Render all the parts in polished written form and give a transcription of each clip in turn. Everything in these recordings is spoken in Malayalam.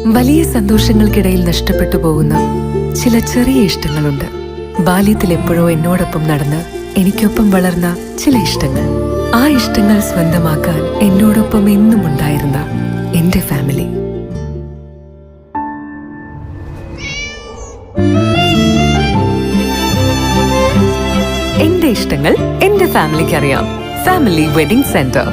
വലിയ സന്തോഷങ്ങൾക്കിടയിൽ നഷ്ടപ്പെട്ടു പോകുന്ന ചില ചെറിയ ഇഷ്ടങ്ങളുണ്ട്. ബാല്യത്തിൽ എപ്പോഴോ എന്നോടൊപ്പം നടന്ന് എനിക്കൊപ്പം വളർന്ന ചില ഇഷ്ടങ്ങൾ. ആ ഇഷ്ടങ്ങൾ സ്വന്തമാക്കാൻ എന്നോടൊപ്പം എന്നും ഉണ്ടായിരുന്ന എന്റെ ഫാമിലി. എന്റെ ഇഷ്ടങ്ങൾ എന്റെ ഫാമിലിക്ക് അറിയാം. Family wedding centre.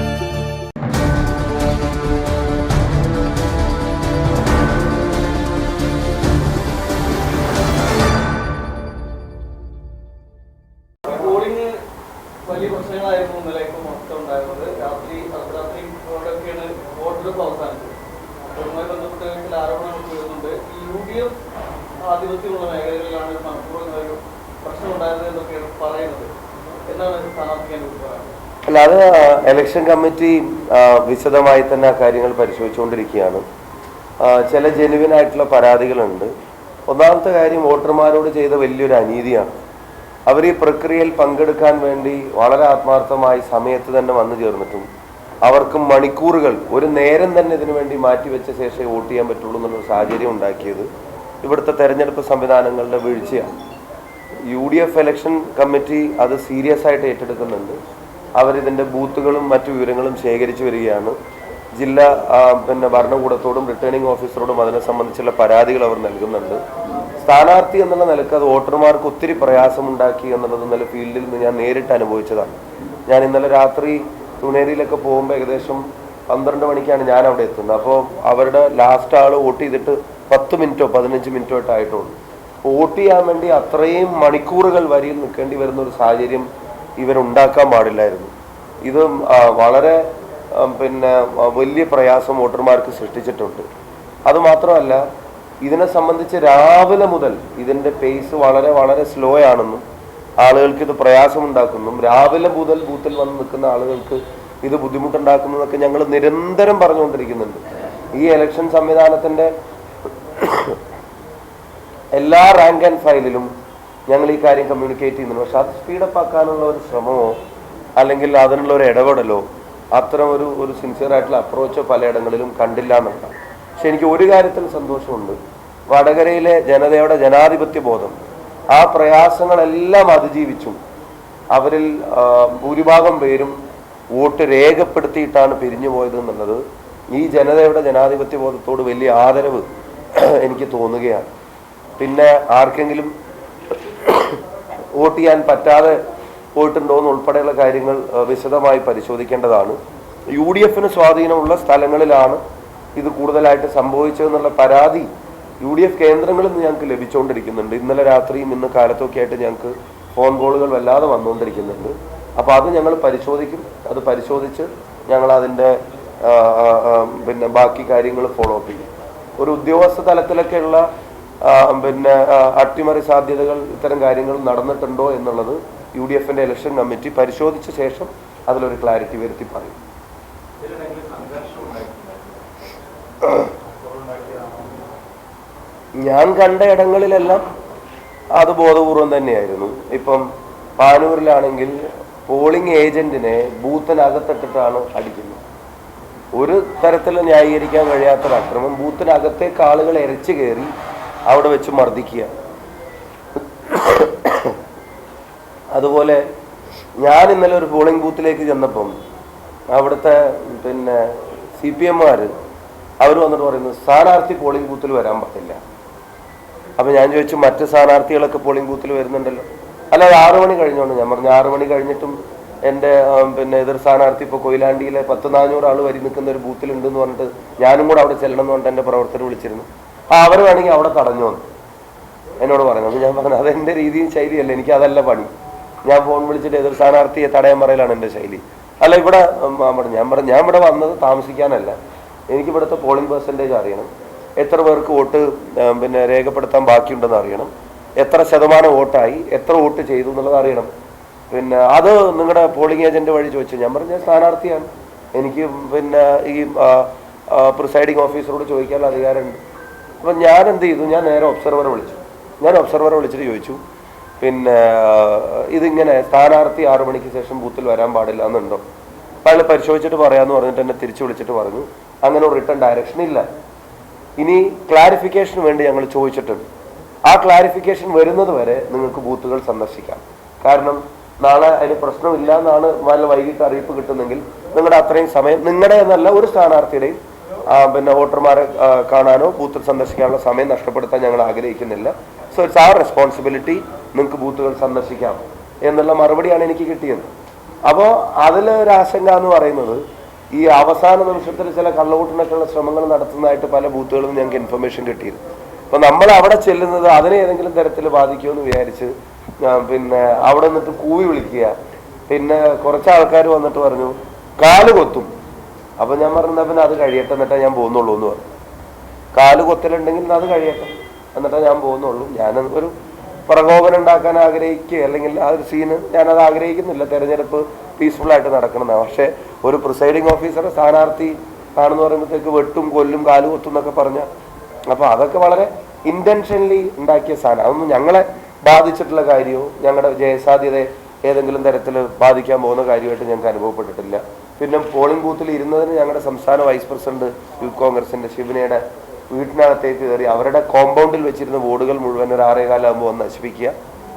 വലിയ പ്രശ്നങ്ങളായിരുന്നു ഇന്നലെ ഇപ്പോൾ മൊത്തം ഉണ്ടായിരുന്നത്. അർദ്ധരാത്രിയോടൊക്കെയാണ് വോട്ടെടുപ്പ് അവസാനിച്ചത്. അതുമായി ബന്ധപ്പെട്ട് ചില ആരോപണങ്ങൾ വരുന്നുണ്ട്. ഈ UDF ആധിപത്യമുള്ള മേഖലകളിലാണ് മനഃപൂർവ്വം ഒരു പ്രശ്നം ഉണ്ടായിരുന്നത് എന്നൊക്കെയാണ് പറയുന്നത്. എന്താണ് സ്ഥാനാർത്ഥിക്കാൻ പറയുന്നത്? അല്ല, അത് ഇലക്ഷൻ കമ്മിറ്റി വിശദമായി തന്നെ കാര്യങ്ങൾ പരിശോധിച്ചുകൊണ്ടിരിക്കുകയാണ്. ചില ജെനുവിൻ ആയിട്ടുള്ള പരാതികളുണ്ട്. ഒന്നാമത്തെ കാര്യം, വോട്ടർമാരോട് ചെയ്ത വലിയൊരു അനീതിയാണ്. അവർ ഈ പ്രക്രിയയിൽ പങ്കെടുക്കാൻ വേണ്ടി വളരെ ആത്മാർത്ഥമായി സമയത്ത് തന്നെ വന്നു ചേർന്നിട്ടും അവർക്ക് മണിക്കൂറുകൾ, ഒരു നേരം തന്നെ ഇതിനു വേണ്ടി മാറ്റിവെച്ച ശേഷമേ വോട്ട് ചെയ്യാൻ പറ്റുള്ളൂ എന്നുള്ളൊരു സാഹചര്യം ഉണ്ടാക്കിയത് ഇവിടുത്തെ തെരഞ്ഞെടുപ്പ് സംവിധാനങ്ങളുടെ വീഴ്ചയാണ്. UDF ഇലക്ഷൻ കമ്മിറ്റി അത് സീരിയസ് ആയിട്ട് ഏറ്റെടുക്കുന്നുണ്ട്. അവരിതിൻ്റെ ബൂത്തുകളും മറ്റു വിവരങ്ങളും ശേഖരിച്ചു വരികയാണ്. ജില്ലാ ഭരണകൂടത്തോടും റിട്ടേണിംഗ് ഓഫീസറോടും അതിനെ സംബന്ധിച്ചുള്ള പരാതികൾ അവർ നൽകുന്നുണ്ട്. സ്ഥാനാർത്ഥി എന്നുള്ള നിലക്ക് അത് വോട്ടർമാർക്ക് ഒത്തിരി പ്രയാസമുണ്ടാക്കി എന്നുള്ളത് ഇന്നലെ ഫീൽഡിൽ നിന്ന് ഞാൻ നേരിട്ട് അനുഭവിച്ചതാണ്. ഞാൻ ഇന്നലെ രാത്രി തുണേരിയിലൊക്കെ പോകുമ്പോൾ ഏകദേശം 12 മണിക്കാണ് ഞാൻ അവിടെ എത്തുന്നത്. അപ്പോൾ അവരുടെ ലാസ്റ്റ് ആൾ വോട്ട് ചെയ്തിട്ട് 10 മിനിറ്റോ 15 മിനിറ്റോ ആയിട്ടുള്ളൂ. വോട്ട് ചെയ്യാൻ വേണ്ടി അത്രയും മണിക്കൂറുകൾ വരിയിൽ നിൽക്കേണ്ടി വരുന്ന ഒരു സാഹചര്യം ഇവരുണ്ടാക്കാൻ പാടില്ലായിരുന്നു. ഇത് വളരെ വലിയ പ്രയാസം വോട്ടർമാർക്ക് സൃഷ്ടിച്ചിട്ടുണ്ട്. അതുമാത്രമല്ല, ഇതിനെ സംബന്ധിച്ച് രാവിലെ മുതൽ ഇതിൻ്റെ പേസ് വളരെ വളരെ സ്ലോ ആണെന്നും ആളുകൾക്ക് ഇത് പ്രയാസമുണ്ടാക്കുന്നു, രാവിലെ മുതൽ ബൂത്തിൽ വന്ന് നിൽക്കുന്ന ആളുകൾക്ക് ഇത് ബുദ്ധിമുട്ടുണ്ടാക്കുന്നതൊക്കെ ഞങ്ങൾ നിരന്തരം പറഞ്ഞുകൊണ്ടിരിക്കുന്നുണ്ട്. ഈ ഇലക്ഷൻ സംവിധാനത്തിൻ്റെ എല്ലാ റാങ്ക് ആൻഡ് ഫയലിലും ഞങ്ങൾ ഈ കാര്യം കമ്മ്യൂണിക്കേറ്റ് ചെയ്യുന്നുണ്ട്. പക്ഷെ അത് സ്പീഡപ്പ് ആക്കാനുള്ള ഒരു ശ്രമമോ അല്ലെങ്കിൽ അതിനുള്ള ഒരു ഇടപെടലോ അത്തരം ഒരു സിൻസിയർ ആയിട്ടുള്ള അപ്രോച്ചോ പലയിടങ്ങളിലും കണ്ടില്ല എന്നുള്ളതാണ്. പക്ഷെ എനിക്ക് ഒരു കാര്യത്തിൽ സന്തോഷമുണ്ട്. വടകരയിലെ ജനതയുടെ ജനാധിപത്യ ബോധം, ആ പ്രയാസങ്ങളെല്ലാം അതിജീവിച്ചും അവരിൽ ഭൂരിഭാഗം പേരും വോട്ട് രേഖപ്പെടുത്തിയിട്ടാണ് പിരിഞ്ഞു പോയത് എന്നുള്ളത് ഈ ജനതയുടെ ജനാധിപത്യ ബോധത്തോട് വലിയ ആദരവ് എനിക്ക് തോന്നുകയാണ്. പിന്നെ ആർക്കെങ്കിലും വോട്ട് ചെയ്യാൻ പറ്റാതെ പോയിട്ടുണ്ടോ എന്നുൾപ്പെടെയുള്ള കാര്യങ്ങൾ വിശദമായി പരിശോധിക്കേണ്ടതാണ്. UDFന് സ്വാധീനമുള്ള സ്ഥലങ്ങളിലാണ് ഇത് കൂടുതലായിട്ട് സംഭവിച്ചതെന്നുള്ള പരാതി UDF കേന്ദ്രങ്ങളിൽ നിന്ന് ഞങ്ങൾക്ക് ലഭിച്ചുകൊണ്ടിരിക്കുന്നുണ്ട്. ഇന്നലെ രാത്രിയും ഇന്ന് കാലത്തൊക്കെ ആയിട്ട് ഞങ്ങൾക്ക് ഫോൺ കോളുകൾ വല്ലാതെ വന്നുകൊണ്ടിരിക്കുന്നുണ്ട്. അപ്പോൾ അത് ഞങ്ങൾ പരിശോധിക്കും. അത് പരിശോധിച്ച് ഞങ്ങൾ അതിൻ്റെ ബാക്കി കാര്യങ്ങൾ ഫോളോ അപ്പ് ചെയ്യും. ഒരു ഉദ്യോഗസ്ഥ തലത്തിലൊക്കെയുള്ള അട്ടിമറി സാധ്യതകൾ, ഇത്തരം കാര്യങ്ങൾ നടന്നിട്ടുണ്ടോ എന്നുള്ളത് UDFന്റെ ഇലക്ഷൻ കമ്മിറ്റി പരിശോധിച്ച ശേഷം അതിലൊരു ക്ലാരിറ്റി വരുത്തി പറയും. ഞാൻ കണ്ട ഇടങ്ങളിലെല്ലാം അത് ബോധപൂർവം തന്നെയായിരുന്നു. ഇപ്പം പാനൂരിലാണെങ്കിൽ പോളിംഗ് ഏജന്റിനെ ബൂത്തിനകത്തിട്ടിട്ടാണ് അടിക്കുന്നത്. ഒരു തരത്തിൽ ന്യായീകരിക്കാൻ കഴിയാത്തൊരു അക്രമം. ബൂത്തിനകത്തേക്ക് ആളുകൾ എരച്ചു കയറി അവിടെ വെച്ച് മർദ്ദിക്കുക. അതുപോലെ ഞാൻ ഇന്നലെ ഒരു പോളിംഗ് ബൂത്തിലേക്ക് ചെന്നപ്പം അവിടുത്തെ CPM-മാർ അവർ വന്നിട്ട് പറയുന്നു, സ്ഥാനാർത്ഥി പോളിംഗ് ബൂത്തിൽ വരാൻ പറ്റില്ല. അപ്പം ഞാൻ ചോദിച്ചു, മറ്റ് സ്ഥാനാർത്ഥികളൊക്കെ പോളിംഗ് ബൂത്തിൽ വരുന്നുണ്ടല്ലോ. അല്ല, 6 മണി കഴിഞ്ഞോണ്ട്. ഞാൻ പറഞ്ഞു, 6 മണി കഴിഞ്ഞിട്ടും എൻ്റെ എതിർ സ്ഥാനാർത്ഥി ഇപ്പോൾ കൊയിലാണ്ടിയിലെ 10-400 ആൾ വരി നിൽക്കുന്ന ഒരു ബൂത്തിലുണ്ടെന്ന് പറഞ്ഞിട്ട് ഞാനും കൂടെ അവിടെ ചെല്ലണം എന്ന് പറഞ്ഞിട്ട് എൻ്റെ പ്രവർത്തകർ വിളിച്ചിരുന്നു. അവർ വേണമെങ്കിൽ അവിടെ തടഞ്ഞു വന്നു എന്നോട് പറയുന്നത്. ഞാൻ പറഞ്ഞു, അതെൻ്റെ രീതിയും ശൈലിയല്ല, എനിക്ക് അതല്ല പണി. ഞാൻ ഫോൺ വിളിച്ചിട്ട് എതിർ സ്ഥാനാർത്ഥിയെ തടയാൻ പറയലാണ് എൻ്റെ ശൈലി. അല്ല, ഇവിടെ ഞാൻ ഇവിടെ വന്നത് താമസിക്കാനല്ല. എനിക്ക് ഇവിടുത്തെ പോളിംഗ് പെർസെൻറ്റേജ് അറിയണം, എത്ര പേർക്ക് വോട്ട് രേഖപ്പെടുത്താൻ ബാക്കിയുണ്ടെന്ന് അറിയണം, എത്ര ശതമാനം വോട്ടായി, എത്ര വോട്ട് ചെയ്തു എന്നുള്ളത് അറിയണം. അത് നിങ്ങളുടെ പോളിംഗ് ഏജന്റ് വഴി ചോദിച്ചു. ഞാൻ പറഞ്ഞു, ഞാൻ സ്ഥാനാർത്ഥിയാണ്, എനിക്ക് ഈ പ്രിസൈഡിങ് ഓഫീസറോട് ചോദിക്കാനുള്ള അധികാരമുണ്ട്. അപ്പം ഞാൻ എന്ത് ചെയ്തു, ഞാൻ നേരെ ഒബ്സർവറെ വിളിച്ചിട്ട് ചോദിച്ചു, ഇതിങ്ങനെ സ്ഥാനാർത്ഥി 6 മണിക്ക് ശേഷം ബൂത്തിൽ വരാൻ പാടില്ല എന്നുണ്ടോ? അപ്പോൾ അയാൾ പരിശോധിച്ചിട്ട് പറയാമെന്ന് പറഞ്ഞിട്ട് എന്നെ തിരിച്ചു വിളിച്ചിട്ട് പറഞ്ഞു, അങ്ങനെ ഒരു റിട്ടേൺ ഡയറക്ഷൻ ഇല്ല. ഇനി ക്ലാരിഫിക്കേഷന് വേണ്ടി ഞങ്ങൾ ചോദിച്ചിട്ടുണ്ട്. ആ ക്ലാരിഫിക്കേഷൻ വരുന്നത് വരെ നിങ്ങൾക്ക് ബൂത്തുകൾ സന്ദർശിക്കാം. കാരണം നാളെ അതിന് പ്രശ്നമില്ല എന്നാണ് നല്ല വൈകിട്ട് അറിയിപ്പ് കിട്ടുന്നെങ്കിൽ നിങ്ങളുടെ അത്രയും സമയം നിങ്ങളുടെ എന്നല്ല ഒരു സ്ഥാനാർത്ഥിയുടെയും പിന്നെ വോട്ടർമാരെ കാണാനോ ബൂത്തിൽ സന്ദർശിക്കാനുള്ള സമയം നഷ്ടപ്പെടുത്താൻ ഞങ്ങൾ ആഗ്രഹിക്കുന്നില്ല. സോ ഇറ്റ്സ് അവർ റെസ്പോൺസിബിലിറ്റി, നിങ്ങൾക്ക് ബൂത്തുകൾ സന്ദർശിക്കാം എന്നുള്ള മറുപടിയാണ് എനിക്ക് കിട്ടിയത്. അപ്പോൾ അതിലൊരു ആശങ്ക എന്ന് പറയുന്നത് ഈ അവസാന നിമിഷത്തിൽ ചില കള്ളവോട്ടിനൊക്കെയുള്ള ശ്രമങ്ങൾ നടത്തുന്നതായിട്ട് പല ബൂത്തുകളിലും ഞങ്ങൾക്ക് ഇൻഫർമേഷൻ കിട്ടിയിരുന്നു. അപ്പോൾ നമ്മൾ അവിടെ ചെല്ലുന്നത് അതിനെ ഏതെങ്കിലും തരത്തിൽ ബാധിക്കുമെന്ന് വിചാരിച്ച് പിന്നെ അവിടെ നിന്നിട്ട് കൂവി വിളിക്കുക. പിന്നെ കുറച്ച് ആൾക്കാർ വന്നിട്ട് പറഞ്ഞു കാല് കൊത്തും. അപ്പം ഞാൻ പറഞ്ഞാൽ പിന്നെ അത് കഴിയട്ടെ എന്നിട്ടേ ഞാൻ പോകുന്നുള്ളൂ എന്ന് പറഞ്ഞു. കാല് കൊത്തലുണ്ടെങ്കിൽ അത് കഴിയട്ടെ എന്നിട്ടേ ഞാൻ പോകുന്നുള്ളൂ. ഞാൻ ഒരു പ്രകോപനം ഉണ്ടാക്കാൻ ആഗ്രഹിക്കുക അല്ലെങ്കിൽ ആ ഒരു സീന് ഞാനത് ആഗ്രഹിക്കുന്നില്ല. തെരഞ്ഞെടുപ്പ് പീസ്ഫുള്ളായിട്ട് നടക്കണമെന്നാണ്. പക്ഷേ ഒരു പ്രിസൈഡിങ് ഓഫീസറെ സ്ഥാനാർത്ഥി ആണെന്ന് പറയുമ്പോഴത്തേക്ക് വെട്ടും കൊല്ലും കാല് കൊത്തും എന്നൊക്കെ പറഞ്ഞാൽ അപ്പോൾ അതൊക്കെ വളരെ ഇൻറ്റൻഷനലി ഉണ്ടാക്കിയ സാധനം. അതൊന്നും ഞങ്ങളെ ബാധിച്ചിട്ടുള്ള കാര്യമോ ഞങ്ങളുടെ ജയസാധ്യതയെ ഏതെങ്കിലും തരത്തിൽ ബാധിക്കാൻ പോകുന്ന കാര്യമായിട്ട് ഞങ്ങൾക്ക് അനുഭവപ്പെട്ടിട്ടില്ല. പിന്നെ പോളിംഗ് ബൂത്തിൽ ഇരുന്നതിന് ഞങ്ങളുടെ സംസ്ഥാന വൈസ് പ്രസിഡന്റ് യൂത്ത് കോൺഗ്രസിന്റെ ശിവനയുടെ വീട്ടിനകത്തേക്ക് കയറി അവരുടെ കോമ്പൗണ്ടിൽ വെച്ചിരുന്ന ബോർഡുകൾ മുഴുവൻ ഒരു 6:15 ആകുമ്പോൾ വന്ന് നശിപ്പിക്കുക.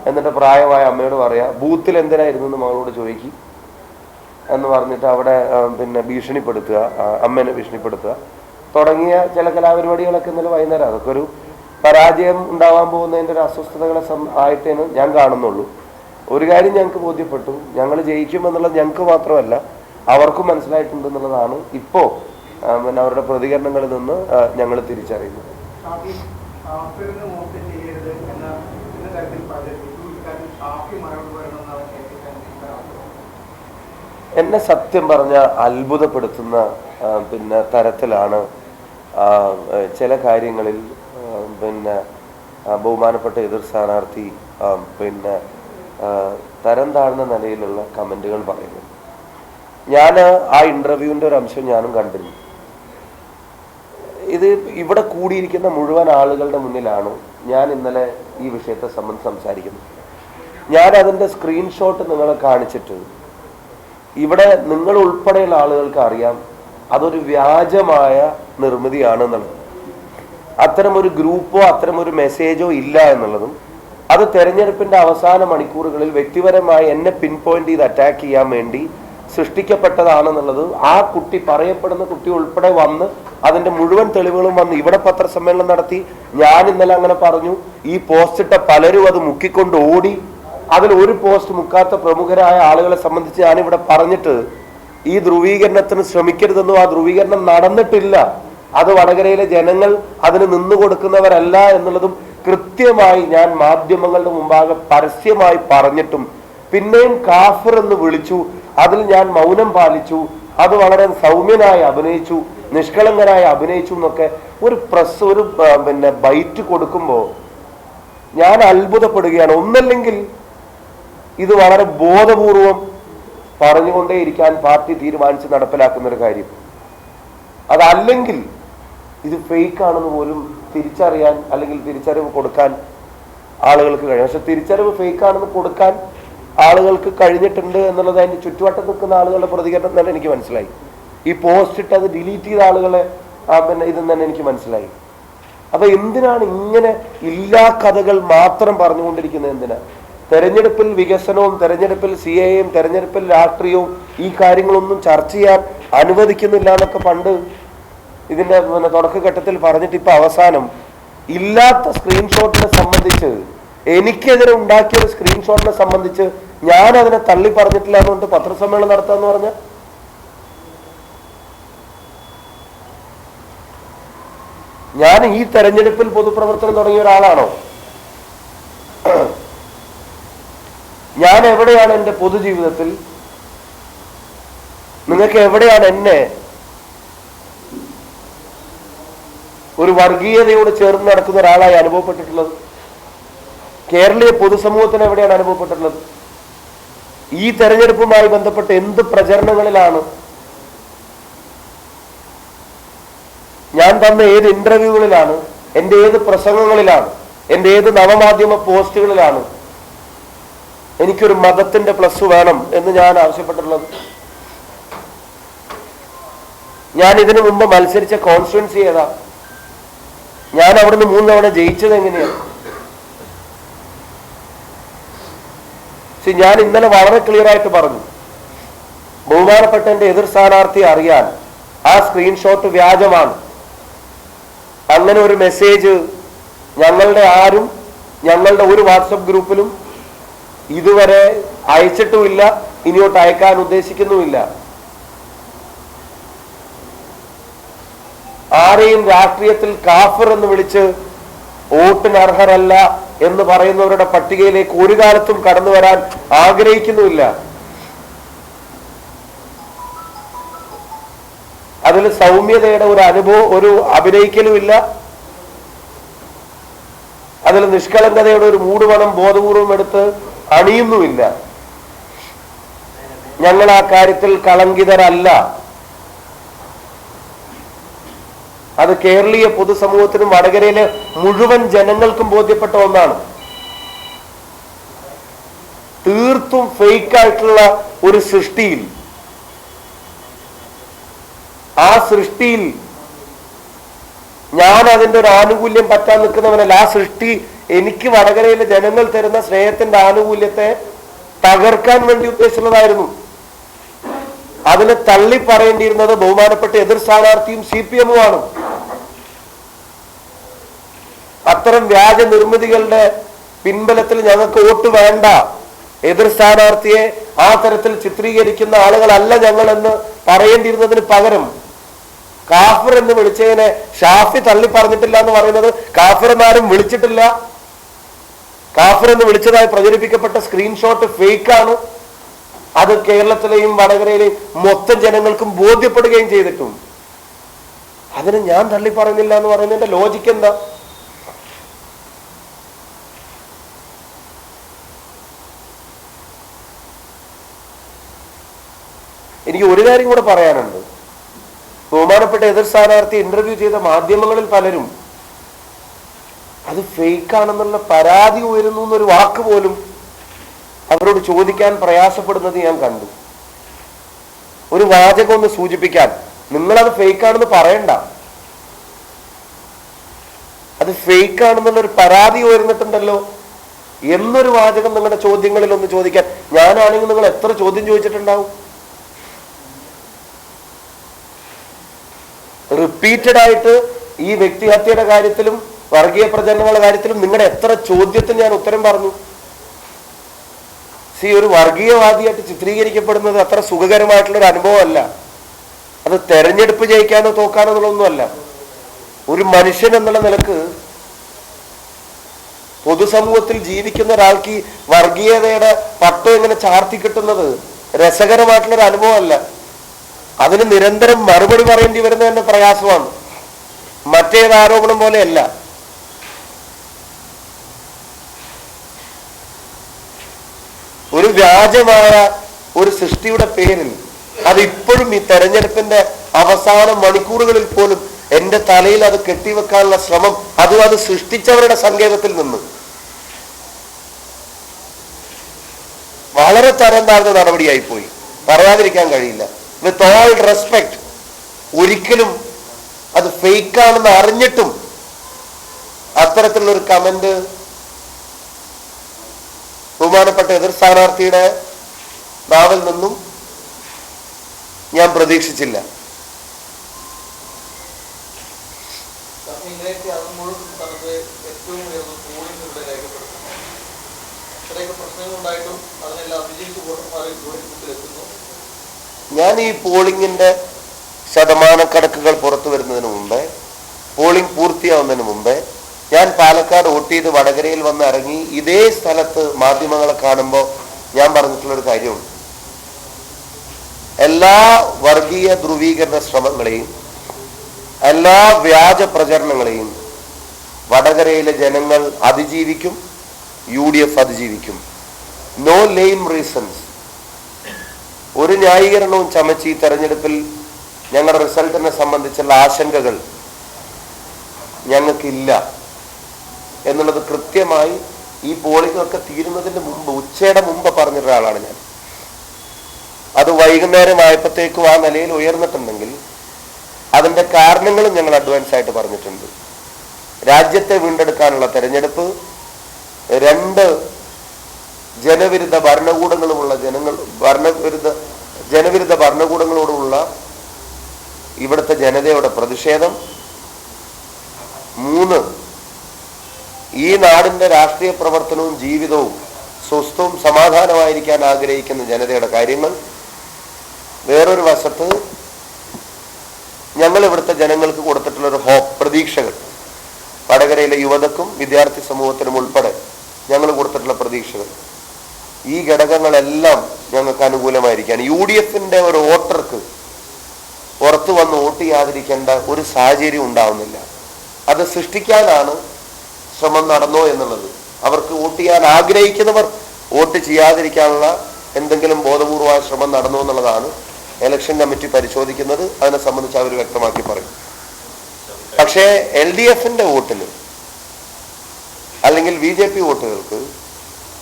എന്നിട്ട് പ്രായമായ അമ്മയോട് പറയുക ബൂത്തിൽ എന്തിനായിരുന്നു എന്ന് മകളോട് ചോദിക്കും എന്ന് പറഞ്ഞിട്ട് അവിടെ പിന്നെ ഭീഷണിപ്പെടുത്തുക, അമ്മേനെ ഭീഷണിപ്പെടുത്തുക തുടങ്ങിയ ചില കലാപരിപാടികളൊക്കെ ഇന്നലെ വൈകുന്നേരം. അതൊക്കെ ഒരു പരാജയം ഉണ്ടാവാൻ പോകുന്നതിൻ്റെ ഒരു അസ്വസ്ഥതകളെ ആയിട്ടേന്ന് ഞാൻ കാണുന്നുള്ളൂ. ഒരു കാര്യം ഞങ്ങൾക്ക് ബോധ്യപ്പെട്ടു, ഞങ്ങൾ ജയിക്കുമെന്നുള്ളത് ഞങ്ങൾക്ക് മാത്രമല്ല അവർക്കും മനസ്സിലായിട്ടുണ്ടെന്നുള്ളതാണ് ഇപ്പോൾ പിന്നെ അവരുടെ പ്രതികരണങ്ങളിൽ നിന്ന് ഞങ്ങൾ തിരിച്ചറിയുന്നത്. എന്നെ സത്യം പറഞ്ഞ അത്ഭുതപ്പെടുത്തുന്ന പിന്നെ തരത്തിലാണ് ചില കാര്യങ്ങളിൽ പിന്നെ ബഹുമാനപ്പെട്ട എതിർ സ്ഥാനാർത്ഥി പിന്നെ തരം താഴ്ന്ന നിലയിലുള്ള കമൻറ്റുകൾ പറയുന്നു. ഞാൻ ആ ഇൻ്റർവ്യൂവിൻ്റെ ഒരു അംശം ഞാനും കണ്ടിരുന്നു. ഇത് ഇവിടെ കൂടിയിരിക്കുന്ന മുഴുവൻ ആളുകളുടെ മുന്നിലാണ് ഞാൻ ഇന്നലെ ഈ വിഷയത്തെ സംബന്ധിച്ച് സംസാരിക്കുന്നത്. ഞാൻ അതിൻ്റെ സ്ക്രീൻഷോട്ട് നിങ്ങളെ കാണിച്ചിട്ട് ഇവിടെ നിങ്ങൾ ഉൾപ്പെടെയുള്ള ആളുകൾക്ക് അറിയാം അതൊരു വ്യാജമായ നിർമ്മിതിയാണെന്നുള്ളത്. അത്തരം ഒരു ഗ്രൂപ്പോ അത്തരം ഒരു മെസ്സേജോ ഇല്ല എന്നുള്ളതും അത് തെരഞ്ഞെടുപ്പിൻ്റെ അവസാന മണിക്കൂറുകളിൽ വ്യക്തിപരമായി എന്നെ പിൻ പോയിന്റ് ചെയ്ത് അറ്റാക്ക് ചെയ്യാൻ വേണ്ടി സൃഷ്ടിക്കപ്പെട്ടതാണെന്നുള്ളത് ആ കുട്ടി പറയപ്പെടുന്ന കുട്ടി ഉൾപ്പെടെ വന്ന് അതിൻ്റെ മുഴുവൻ തെളിവുകളും വന്ന് ഇവിടെ പത്രസമ്മേളനം നടത്തി. ഞാൻ ഇന്നലെ അങ്ങനെ പറഞ്ഞു. ഈ പോസ്റ്റ് ഇട്ട പലരും അത് മുക്കിക്കൊണ്ട് ഓടി. അതിൽ ഒരു പോസ്റ്റ് മുക്കാത്ത പ്രമുഖരായ ആളുകളെ സംബന്ധിച്ച് ഞാനിവിടെ പറഞ്ഞിട്ട് ഈ ധ്രുവീകരണത്തിന് ശ്രമിക്കരുതെന്നും ആ ധ്രുവീകരണം നടന്നിട്ടില്ല, അത് വടകരയിലെ ജനങ്ങൾ അതിന് നിന്നു കൊടുക്കുന്നവരല്ല എന്നുള്ളതും കൃത്യമായി ഞാൻ മാധ്യമങ്ങളുടെ മുമ്പാകെ പരസ്യമായി പറഞ്ഞിട്ടും പിന്നെയും കാഫിർ എന്ന് വിളിച്ചു. അതിൽ ഞാൻ മൗനം പാലിച്ചു. അത് വളരെ സൗമ്യനായി അഭിനയിച്ചു, നിഷ്കളങ്കനായി അഭിനയിച്ചു എന്നൊക്കെ ഒരു പ്രസ് ഒരു പിന്നെ ബൈറ്റ് കൊടുക്കുമ്പോൾ ഞാൻ അത്ഭുതപ്പെടുകയാണ്. ഒന്നല്ലെങ്കിൽ ഇത് വളരെ ബോധപൂർവം പറഞ്ഞുകൊണ്ടേയിരിക്കാൻ പാർട്ടി തീരുമാനിച്ച് നടപ്പിലാക്കുന്ന ഒരു കാര്യം, അതല്ലെങ്കിൽ ഇത് ഫേക്കാണെന്ന് പോലും തിരിച്ചറിയാൻ അല്ലെങ്കിൽ തിരിച്ചറിവ് കൊടുക്കാൻ ആളുകൾക്ക് കഴിയും. പക്ഷെ തിരിച്ചറിവ് ഫേക്കാണെന്ന് കൊടുക്കാൻ ആളുകൾക്ക് കഴിഞ്ഞിട്ടുണ്ട് എന്നുള്ളത് അതിൻ്റെ ചുറ്റുവട്ടം നിൽക്കുന്ന ആളുകളുടെ പ്രതികരണം തന്നെ എനിക്ക് മനസ്സിലായി. ഈ പോസ്റ്റ് ഇട്ട് അത് ഡിലീറ്റ് ചെയ്ത ആളുകളെ പിന്നെ ഇതെന്ന് തന്നെ എനിക്ക് മനസ്സിലായി. അപ്പൊ എന്തിനാണ് ഇങ്ങനെ ഇല്ലാ കഥകൾ മാത്രം പറഞ്ഞുകൊണ്ടിരിക്കുന്നത്? എന്തിനാ തെരഞ്ഞെടുപ്പിൽ വികസനവും തെരഞ്ഞെടുപ്പിൽ CAA-യും തെരഞ്ഞെടുപ്പിൽ രാഷ്ട്രീയവും ഈ കാര്യങ്ങളൊന്നും ചർച്ച ചെയ്യാൻ അനുവദിക്കുന്നില്ല എന്നൊക്കെ പണ്ട് ഇതിന്റെ തുടക്കഘട്ടത്തിൽ പറഞ്ഞിട്ട് ഇപ്പൊ അവസാനം ഇല്ലാത്ത സ്ക്രീൻഷോട്ടിനെ സംബന്ധിച്ച് എനിക്കെതിരെ ഉണ്ടാക്കിയ ഒരു സ്ക്രീൻഷോട്ടിനെ സംബന്ധിച്ച് ഞാൻ അതിനെ തള്ളി പറഞ്ഞിട്ടില്ല എന്നുകൊണ്ട് പത്രസമ്മേളനം നടത്താന്ന് പറഞ്ഞ ഞാൻ ഈ തെരഞ്ഞെടുപ്പിൽ പൊതുപ്രവർത്തനം തുടങ്ങിയ ഒരാളാണോ? ഞാൻ എവിടെയാണ് എൻ്റെ പൊതുജീവിതത്തിൽ, നിങ്ങൾക്ക് എവിടെയാണ് എന്നെ ഒരു വർഗീയതയോട് ചേർന്ന് നടക്കുന്ന ഒരാളായി അനുഭവപ്പെട്ടിട്ടുള്ളത്? കേരളീയ പൊതുസമൂഹത്തിന് എവിടെയാണ് അനുഭവപ്പെട്ടിട്ടുള്ളത്? ഈ തെരഞ്ഞെടുപ്പുമായി ബന്ധപ്പെട്ട് എന്ത് പ്രചരണങ്ങളിലാണ് ഞാൻ തന്ന ഏത് ഇന്റർവ്യൂകളിലാണ്, എൻ്റെ ഏത് പ്രസംഗങ്ങളിലാണ്, എൻ്റെ ഏത് നവമാധ്യമ പോസ്റ്റുകളിലാണ് എനിക്കൊരു മതത്തിന്റെ പ്ലസ് വേണം എന്ന് ഞാൻ ആവശ്യപ്പെട്ടിട്ടുള്ളത്? ഞാൻ ഇതിനു മുമ്പ് മത്സരിച്ച കോൺസ്റ്റിറ്റ്യുവൻസി ഏതാ? ഞാൻ അവിടുന്ന് 3 തവണ ജയിച്ചത് എങ്ങനെയാണ്? ഞാൻ ഇന്നലെ വളരെ ക്ലിയർ ആയിട്ട് പറഞ്ഞു, ബഹുമാനപ്പെട്ട എന്റെ എതിർ സ്ഥാനാർത്ഥി അറിയാൻ ആ സ്ക്രീൻഷോട്ട് വ്യാജമാണ്. അങ്ങനെ ഒരു മെസ്സേജ് ഞങ്ങളുടെ ആരും ഞങ്ങളുടെ ഒരു വാട്സപ്പ് ഗ്രൂപ്പിലും ഇതുവരെ അയച്ചിട്ടുമില്ല, ഇനിയോട്ട് അയക്കാൻ ഉദ്ദേശിക്കുന്നുമില്ല. ആരെയും രാഷ്ട്രീയത്തിൽ കാഫിർ എന്ന് വിളിച്ച് വോട്ടിന് അർഹരല്ല എന്ന് പറയുന്നവരുടെ പട്ടികയിലേക്ക് ഒരു കാലത്തും കടന്നു വരാൻ ആഗ്രഹിക്കുന്നുമില്ല. അതിൽ സൗമ്യതയുടെ ഒരു അഭിനയിക്കലുമില്ല. അതിൽ നിഷ്കളങ്കതയുടെ ഒരു മൂടുപണം ബോധപൂർവം എടുത്ത് അണിയുന്നുമില്ല. ഞങ്ങൾ ആ കാര്യത്തിൽ കളങ്കിതരല്ല. അത് കേരളീയ പൊതുസമൂഹത്തിനും വടകരയിലെ മുഴുവൻ ജനങ്ങൾക്കും ബോധ്യപ്പെട്ട ഒന്നാണ്. തീർത്തും ഫേക്കായിട്ടുള്ള ഒരു സൃഷ്ടിയിൽ, ആ സൃഷ്ടിയിൽ ഞാൻ അതിന്റെ ഒരു ആനുകൂല്യം പറ്റാൻ നിൽക്കുന്നവനല്ല. ആ സൃഷ്ടി എനിക്ക് വടകരയിലെ ജനങ്ങൾ തരുന്ന സ്നേഹത്തിന്റെ ആനുകൂല്യത്തെ തകർക്കാൻ വേണ്ടി ഉദ്ദേശിച്ചുള്ളതായിരുന്നു. അതിനെ തള്ളി പറയേണ്ടിയിരുന്നത് ബഹുമാനപ്പെട്ട എതിർ സ്ഥാനാർത്ഥിയും CPM-ഉമാണ്. അത്തരം വ്യാജ നിർമ്മിതികളുടെ പിൻബലത്തിൽ ഞങ്ങൾക്ക് വോട്ട് വേണ്ട, എതിർ സ്ഥാനാർത്ഥിയെ ആ തരത്തിൽ ചിത്രീകരിക്കുന്ന ആളുകളല്ല ഞങ്ങളെന്ന് പറയേണ്ടിയിരുന്നതിന് പകരം കാഫിർ എന്ന് വിളിച്ചതിനെ ഷാഫി തള്ളി പറഞ്ഞിട്ടില്ല എന്ന് പറയുന്നത് കാഫിർ എന്നാരും വിളിച്ചിട്ടില്ല. കാഫിർ എന്ന് വിളിച്ചതായി പ്രചരിപ്പിക്കപ്പെട്ട സ്ക്രീൻഷോട്ട് ഫേക്കാണ്. അത് കേരളത്തിലെയും വടകരയിലെയും മൊത്തം ജനങ്ങൾക്കും ബോധ്യപ്പെടുകയും ചെയ്തിട്ടും അതിന് ഞാൻ തള്ളി പറയുന്നില്ല എന്ന് പറയുന്നതിന്റെ ലോജിക്ക് എന്താ? എനിക്ക് ഒരു കാര്യം കൂടെ പറയാനുണ്ട്. ബഹുമാനപ്പെട്ട എതിർ സ്ഥാനാർത്ഥി ഇന്റർവ്യൂ ചെയ്ത മാധ്യമങ്ങളിൽ പലരും അത് ഫേക്കാണെന്നുള്ള പരാതി ഉയരുന്നു എന്നൊരു വാക്ക് പോലും അവരോട് ചോദിക്കാൻ പ്രയാസപ്പെടുന്നത് ഞാൻ കണ്ടു. ഒരു വാചകം ഒന്ന് സൂചിപ്പിക്കാൻ, നിങ്ങളത് ഫേക്കാണെന്ന് പറയണ്ട, അത് ഫേക്കാണെന്നുള്ളൊരു പരാതി ഉയർന്നിട്ടുണ്ടല്ലോ എന്നൊരു വാചകം നിങ്ങളുടെ ചോദ്യങ്ങളിൽ ഒന്ന് ചോദിക്കാൻ. ഞാനാണെങ്കിൽ നിങ്ങൾ എത്ര ചോദ്യം ചോദിച്ചിട്ടുണ്ടാവും? റിപ്പീറ്റഡ് ആയിട്ട് ഈ വ്യക്തിഹത്യയുടെ കാര്യത്തിലും വർഗീയ പ്രചരണങ്ങളുടെ കാര്യത്തിലും നിങ്ങളുടെ എത്ര ചോദ്യത്തിന് ഞാൻ ഉത്തരം പറഞ്ഞു. ഒരു വർഗീയവാദിയായിട്ട് ചിത്രീകരിക്കപ്പെടുന്നത് അത്ര സുഖകരമായിട്ടുള്ളൊരു അനുഭവമല്ല. അത് തെരഞ്ഞെടുപ്പ് ജയിക്കാനോ തോക്കാനോ എന്നുള്ളതൊന്നുമല്ല. ഒരു മനുഷ്യൻ എന്നുള്ള നിലക്ക് പൊതുസമൂഹത്തിൽ ജീവിക്കുന്ന ഒരാൾക്ക് ഈ വർഗീയതയുടെ പട്ടം ഇങ്ങനെ ചാർത്തി കിട്ടുന്നത് രസകരമായിട്ടുള്ളൊരു അനുഭവമല്ല. അതിന് നിരന്തരം മറുപടി പറയേണ്ടി വരുന്നത് തന്നെ പ്രയാസമാണ്. മറ്റേത് ആരോപണം പോലെയല്ല. ഒരു വ്യാജമായ ഒരു സൃഷ്ടിയുടെ പേരിൽ അതിപ്പോഴും ഈ തെരഞ്ഞെടുപ്പിന്റെ അവസാന മണിക്കൂറുകളിൽ പോലും എന്റെ തലയിൽ അത് കെട്ടിവെക്കാനുള്ള ശ്രമം, അതും അത് സൃഷ്ടിച്ചവരുടെ സങ്കേതത്തിൽ നിന്ന് വളരെ തരം താഴ്ന്ന നടപടിയായി പോയി. പറയാതിരിക്കാൻ കഴിയില്ല. വിത്ത് ഓൾ റെസ്പെക്ട്, ഒരിക്കലും അത് ഫേക്കാണെന്ന് അറിഞ്ഞിട്ടും അത്തരത്തിലുള്ളൊരു കമന്റ് ബഹുമാനപ്പെട്ട എതിർ സ്ഥാനാർത്ഥിയുടെ നാവിൽ നിന്നും ഞാൻ പ്രതീക്ഷിച്ചില്ല. ഞാൻ ഈ പോളിംഗിന്റെ ശതമാനക്കണക്കുകൾ പുറത്തു വരുന്നതിന് മുമ്പേ, പോളിംഗ് പൂർത്തിയാവുന്നതിന് മുമ്പേ ഞാൻ പാലക്കാട് വോട്ട് ചെയ്ത് വടകരയിൽ വന്ന് ഇറങ്ങി ഇതേ സ്ഥലത്ത് മാധ്യമങ്ങളെ കാണുമ്പോൾ ഞാൻ പറഞ്ഞിട്ടുള്ളൊരു കാര്യമുണ്ട്. എല്ലാ വർഗീയ ധ്രുവീകരണ ശ്രമങ്ങളെയും എല്ലാ വ്യാജ പ്രചരണങ്ങളെയും വടകരയിലെ ജനങ്ങൾ അതിജീവിക്കും, UDF അതിജീവിക്കും. No lame reasons. ഒരു ന്യായീകരണവും ചമച്ച് ഈ തെരഞ്ഞെടുപ്പിൽ ഞങ്ങളുടെ റിസൾട്ടിനെ സംബന്ധിച്ചുള്ള ആശങ്കകൾ ഞങ്ങൾക്കില്ല എന്നുള്ളത് കൃത്യമായി ഈ പോളിംഗ് ഒക്കെ തീരുന്നതിന് മുമ്പ്, ഉച്ചയുടെ മുമ്പ് പറഞ്ഞൊരാളാണ് ഞാൻ. അത് വൈകുന്നേരം ആയപ്പോഴത്തേക്കും ആ നിലയിൽ ഉയർന്നിട്ടുണ്ടെങ്കിൽ അതിന്റെ കാരണങ്ങളും ഞങ്ങൾ അഡ്വാൻസ് ആയിട്ട് പറഞ്ഞിട്ടുണ്ട്. രാജ്യത്തെ വീണ്ടെടുക്കാനുള്ള തെരഞ്ഞെടുപ്പ്, 2 ജനവിരുദ്ധ ഭരണകൂടങ്ങളുമുള്ള ജനവിരുദ്ധ ഭരണകൂടങ്ങളോടുള്ള ഇവിടുത്തെ ജനതയുടെ പ്രതിഷേധം, 3 ഈ നാടിന്റെ രാഷ്ട്രീയ പ്രവർത്തനവും ജീവിതവും സ്വസ്ഥവും സമാധാനമായിരിക്കാൻ ആഗ്രഹിക്കുന്ന ജനതയുടെ കാര്യങ്ങൾ. വേറൊരു വശത്ത് ഞങ്ങൾ ഇവിടുത്തെ ജനങ്ങൾക്ക് കൊടുത്തിട്ടുള്ളൊരു ഹോപ്പ്, പ്രതീക്ഷകൾ, വടകരയിലെ യുവതക്കും വിദ്യാർത്ഥി സമൂഹത്തിനും ഉൾപ്പെടെ ഞങ്ങൾ കൊടുത്തിട്ടുള്ള പ്രതീക്ഷകൾ. ഈ ഘടകങ്ങളെല്ലാം ഞങ്ങൾക്ക് അനുകൂലമായിരിക്കാൻ UDFന്റെ ഒരു വോട്ടർക്ക് പുറത്തു വന്ന് വോട്ട് ചെയ്യാതിരിക്കേണ്ട ഒരു സാഹചര്യം ഉണ്ടാവുന്നില്ല. അത് സൃഷ്ടിക്കാനാണ് ശ്രമം നടന്നോ എന്നുള്ളത്. അവർക്ക് വോട്ട് ചെയ്യാൻ ആഗ്രഹിക്കുന്നവർ വോട്ട് ചെയ്യാതിരിക്കാനുള്ള എന്തെങ്കിലും ബോധപൂർവമായ ശ്രമം നടന്നോ എന്നുള്ളതാണ് ഇലക്ഷൻ കമ്മിറ്റി പരിശോധിക്കുന്നത്. അതിനെ സംബന്ധിച്ച് അവർ വ്യക്തമാക്കി പറയും. പക്ഷേ LDFന്റെ വോട്ടിന് അല്ലെങ്കിൽ BJP വോട്ടുകൾക്ക്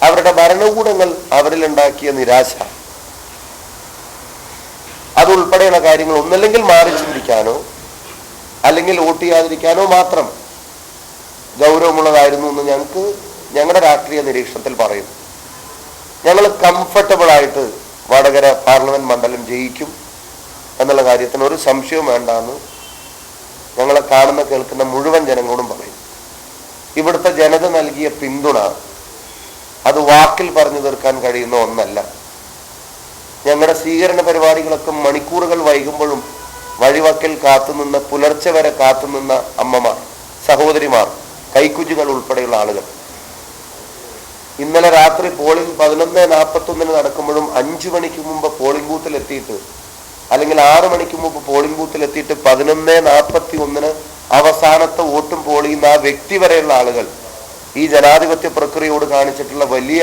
അവരുടെ ഭരണകൂടങ്ങൾ അവരിലുണ്ടാക്കിയ നിരാശ, അതുൾപ്പെടെയുള്ള കാര്യങ്ങൾ ഒന്നല്ലെങ്കിൽ മാറി ചിന്തിക്കാനോ അല്ലെങ്കിൽ വോട്ട് ചെയ്യാതിരിക്കാനോ മാത്രം ഗൗരവമുള്ളതായിരുന്നു എന്ന് ഞങ്ങളുടെ രാഷ്ട്രീയ നിരീക്ഷണത്തിൽ പറയുന്നു. ഞങ്ങൾ കംഫർട്ടബിൾ ആയിട്ട് വടകര പാർലമെന്റ് മണ്ഡലം ജയിക്കും എന്നുള്ള കാര്യത്തിന് ഒരു സംശയവും വേണ്ടാന്ന് ഞങ്ങളെ കാണുന്ന കേൾക്കുന്ന മുഴുവൻ ജനങ്ങളോടും പറയും. ഇവിടുത്തെ ജനത നൽകിയ പിന്തുണ അത് വാക്കിൽ പറഞ്ഞു തീർക്കാൻ കഴിയുന്ന ഒന്നല്ല. ഞങ്ങളുടെ സ്വീകരണ പരിപാടികളൊക്കെ മണിക്കൂറുകൾ വൈകുമ്പോഴും വഴിവക്കിൽ കാത്തുനിന്ന, പുലർച്ചെ വരെ കാത്തുനിന്ന അമ്മമാർ, സഹോദരിമാർ, കൈക്കുഞ്ഞുങ്ങൾ ഉൾപ്പെടെയുള്ള ആളുകൾ. ഇന്നലെ രാത്രി പോളിംഗ് 11:41 നടക്കുമ്പോഴും 5 മണിക്ക് മുമ്പ് പോളിംഗ് ബൂത്തിൽ എത്തിയിട്ട്, അല്ലെങ്കിൽ 6 മണിക്ക് മുമ്പ് പോളിംഗ് ബൂത്തിൽ എത്തിയിട്ട് 11:41 അവസാനത്തെ വോട്ടും പോൾ ചെയ്യുന്ന ആ വ്യക്തി വരെയുള്ള ആളുകൾ ഈ ജനാധിപത്യ പ്രക്രിയയോട് കാണിച്ചിട്ടുള്ള വലിയ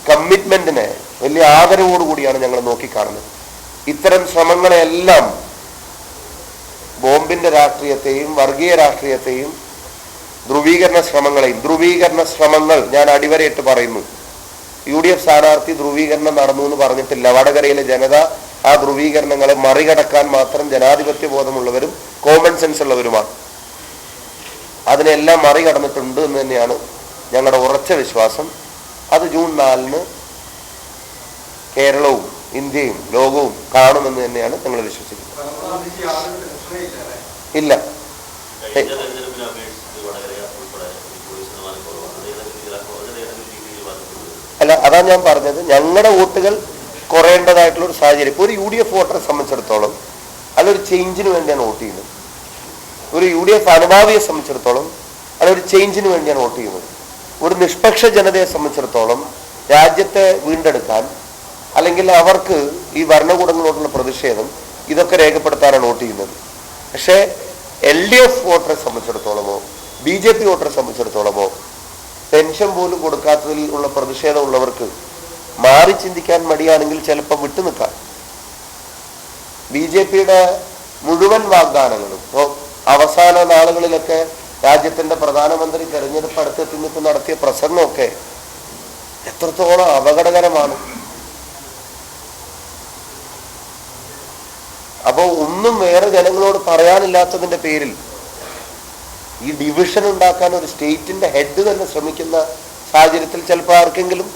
കമ്മിറ്റ്മെന്റിനെ വലിയ ആദരവോടുകൂടിയാണ് ഞങ്ങൾ നോക്കിക്കാണുന്നത്. ഇത്തരം ശ്രമങ്ങളെല്ലാം ബോംബിന്റെ രാഷ്ട്രീയത്തെയും വർഗീയ രാഷ്ട്രീയത്തെയും ധ്രുവീകരണ ശ്രമങ്ങൾ ഞാൻ അടിവരയിട്ട് പറയുന്നു. UDF സ്ഥാനാർത്ഥി ധ്രുവീകരണം നടന്നു എന്ന് പറഞ്ഞിട്ടില്ല. വടകരയിലെ ജനത ആ ധ്രുവീകരണങ്ങളെ മറികടക്കാൻ മാത്രം ജനാധിപത്യ ബോധമുള്ളവരും കോമൺ സെൻസ് ഉള്ളവരുമാണ്. അതിനെല്ലാം മറികടന്നിട്ടുണ്ട് എന്ന് തന്നെയാണ് ഞങ്ങളുടെ ഉറച്ച വിശ്വാസം. അത് ജൂൺ 4 കേരളവും ഇന്ത്യയും ലോകവും കാണുമെന്ന് തന്നെയാണ് ഞങ്ങൾ വിശ്വസിക്കുന്നത്. ഇല്ല, അല്ല, അതാ ഞാൻ പറഞ്ഞത്. ഞങ്ങളുടെ വോട്ടുകൾ കുറയേണ്ടതായിട്ടുള്ള ഒരു സാഹചര്യം. ഇപ്പോൾ ഒരു UDF വോട്ടറെ സംബന്ധിച്ചിടത്തോളം അതൊരു ചേഞ്ചിന് വേണ്ടിയാണ് വോട്ട് ചെയ്യുന്നത്. ഒരു UDF അനുഭാവിയെ സംബന്ധിച്ചിടത്തോളം അതൊരു ചേഞ്ചിന് വേണ്ടിയാണ് വോട്ട് ചെയ്യുന്നത്. ഒരു നിഷ്പക്ഷ ജനതയെ സംബന്ധിച്ചിടത്തോളം രാജ്യത്തെ വീണ്ടെടുക്കാൻ, അല്ലെങ്കിൽ അവർക്ക് ഈ ഭരണകൂടങ്ങളോടുള്ള പ്രതിഷേധം, ഇതൊക്കെ രേഖപ്പെടുത്താനാണ് വോട്ട് ചെയ്യുന്നത്. പക്ഷേ LDF വോട്ടറെ സംബന്ധിച്ചിടത്തോളമോ BJP വോട്ടറെ സംബന്ധിച്ചിടത്തോളമോ പെൻഷൻ പോലും കൊടുക്കാത്തതിൽ ഉള്ള പ്രതിഷേധമുള്ളവർക്ക് മാറി ചിന്തിക്കാൻ മടിയാണെങ്കിൽ ചിലപ്പോൾ വിട്ടുനിൽക്കാം. BJPയുടെ മുഴുവൻ വാഗ്ദാനങ്ങളും ഇപ്പോൾ അവസാന നാളുകളിലൊക്കെ രാജ്യത്തിന്റെ പ്രധാനമന്ത്രി തെരഞ്ഞെടുപ്പ് അടുത്തെത്തി നിൽപ്പ് നടത്തിയ പ്രസംഗമൊക്കെ എത്രത്തോളം അപകടകരമാണ്. അപ്പോൾ ഒന്നും വേറെ ജനങ്ങളോട് പറയാനില്ലാത്തതിന്റെ പേരിൽ ഈ ഡിവിഷൻ ഉണ്ടാക്കാൻ ഒരു സ്റ്റേറ്റിന്റെ ഹെഡ് തന്നെ ശ്രമിക്കുന്ന സാഹചര്യത്തിൽ ചിലപ്പോൾ ആർക്കെങ്കിലും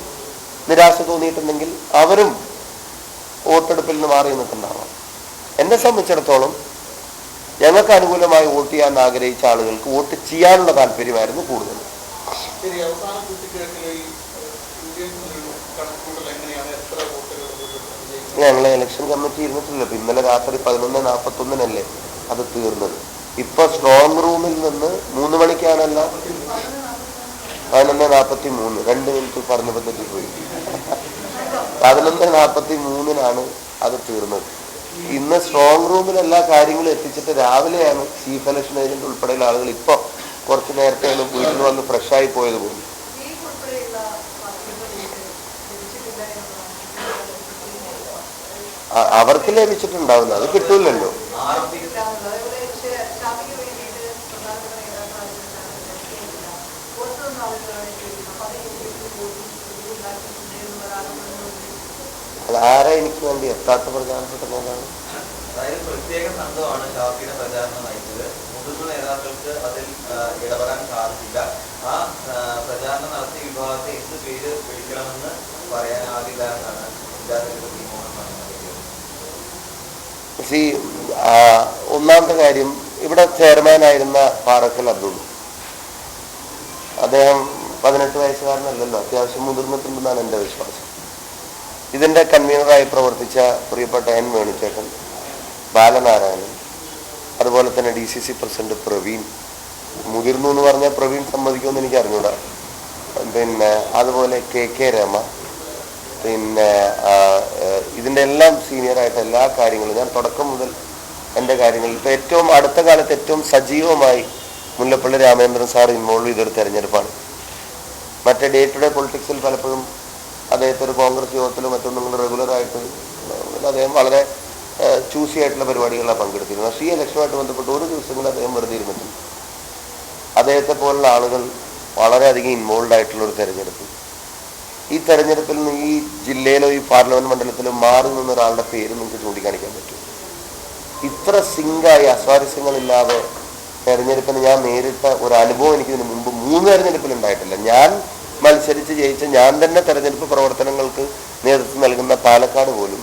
നിരാശ തോന്നിയിട്ടുണ്ടെങ്കിൽ അവരും വോട്ടെടുപ്പിൽ നിന്ന് മാറി നിൽക്കുന്നുണ്ടാവാം. എന്നെ സംബന്ധിച്ചിടത്തോളം ഞങ്ങൾക്ക് അനുകൂലമായി വോട്ട് ചെയ്യാൻ ആഗ്രഹിച്ച ആളുകൾക്ക് വോട്ട് ചെയ്യാനുള്ള താല്പര്യമായിരുന്നു കൂടുതൽ. ഞങ്ങളെ ഇലക്ഷൻ കമ്മിറ്റി ഇരുന്നിട്ടില്ല. ഇന്നലെ രാത്രി 11:41 അത് തീർന്നത്. ഇപ്പൊ സ്ട്രോങ് റൂമിൽ നിന്ന് 3 മണിക്കാണല്ല, 11:43, 2 മിനിറ്റ് പറഞ്ഞപ്പോൾ തെറ്റിപ്പോയി. 11:43 അത് തീർന്നത്. ഇന്ന് സ്ട്രോങ് റൂമിൽ എല്ലാ കാര്യങ്ങളും എത്തിച്ചിട്ട് രാവിലെയാണ് ചീഫ് ഇലക്ഷൻ ഏജന്റ് ഉൾപ്പെടെയുള്ള ആളുകൾ ഇപ്പോൾ കുറച്ച് നേരത്തെയാണ് വീട്ടിൽ വന്ന് ഫ്രഷായി പോയത് പോലും. അവർക്ക് ലഭിച്ചിട്ടുണ്ടാവുന്നത് അത് കിട്ടൂലല്ലോ. അതാരാ എനിക്ക് വേണ്ടി എത്താത്ത പ്രധാനപ്പെട്ട നേതാവ്? പ്രത്യേക സംഘമാണ് ഷാഫിയുടെ പ്രചാരണം നയിച്ചത്. മുതിർന്ന നേതാക്കൾക്ക് അതിൽ ഇടപെടാൻ സാധിച്ചില്ല. ആ പ്രചാരണം നടത്തിയ വിഭാഗത്തെ എന്ത് പേര് വിളിക്കണമെന്ന് പറയാനാകില്ല എന്നാണ് ഒന്നാമത്തെ കാര്യം, ഇവിടെ ചെയർമാനായിരുന്ന പാറക്കൽ അബ്ദുൾ, അദ്ദേഹം 18 വയസ്സുകാരനല്ലല്ലോ, അത്യാവശ്യം മുതിർന്നിട്ടുണ്ടെന്നാണ് എൻ്റെ വിശ്വാസം. ഇതിൻ്റെ കൺവീനറായി പ്രവർത്തിച്ച പ്രിയപ്പെട്ട എൻ വേണുചേട്ടൻ, ബാലനാരായണൻ, അതുപോലെ തന്നെ DCC പ്രസിഡന്റ് പ്രവീൺ, മുതിർന്നു എന്ന് പറഞ്ഞാൽ പ്രവീൺ സമ്മതിക്കുമെന്ന് എനിക്ക് അറിഞ്ഞൂടാ, പിന്നെ അതുപോലെ KK രമ, പിന്നെ ഇതിൻ്റെ എല്ലാം സീനിയറായിട്ട് എല്ലാ കാര്യങ്ങളും ഞാൻ തുടക്കം മുതൽ എൻ്റെ കാര്യങ്ങളിൽ ഇപ്പോൾ ഏറ്റവും അടുത്ത കാലത്ത് ഏറ്റവും സജീവമായി മുല്ലപ്പള്ളി രാമചന്ദ്രൻ സാർ ഇൻവോൾവ് ചെയ്തൊരു തെരഞ്ഞെടുപ്പാണ്. മറ്റേ ഡേ ടു ഡേ പൊളിറ്റിക്സിൽ പലപ്പോഴും അദ്ദേഹത്തെ ഒരു കോൺഗ്രസ് യോഗത്തിലും മറ്റൊന്നും റെഗുലറായിട്ട് അദ്ദേഹം വളരെ ചൂസി ആയിട്ടുള്ള പരിപാടികളിലാണ് പങ്കെടുത്തിരുന്നത്. പക്ഷേ ഈ ഇലക്ഷനുമായിട്ട് ബന്ധപ്പെട്ട് ഒരു ദിവസങ്ങളിൽ അദ്ദേഹം വെറുതെ ഇരുന്നിട്ടുണ്ട്. അദ്ദേഹത്തെ പോലുള്ള ആളുകൾ വളരെയധികം ഇൻവോൾവ് ആയിട്ടുള്ളൊരു തെരഞ്ഞെടുപ്പ്. ഈ തെരഞ്ഞെടുപ്പിൽ നിന്ന് ഈ ജില്ലയിലോ ഈ പാർലമെന്റ് മണ്ഡലത്തിലോ മാറി നിന്ന ഒരാളുടെ പേര് നിങ്ങൾക്ക് ചൂണ്ടിക്കാണിക്കാൻ പറ്റും. ഇത്ര സിങ്കായി അസ്വാരസ്യങ്ങളില്ലാതെ തെരഞ്ഞെടുപ്പിന് ഞാൻ നേരിട്ട ഒരു അനുഭവം എനിക്ക് ഇതിന് മുമ്പ് 3 തെരഞ്ഞെടുപ്പിൽ ഉണ്ടായിട്ടില്ല. ഞാൻ മത്സരിച്ച് ജയിച്ച, ഞാൻ തന്നെ തെരഞ്ഞെടുപ്പ് പ്രവർത്തനങ്ങൾക്ക് നേതൃത്വം നൽകുന്ന പാലക്കാട് പോലും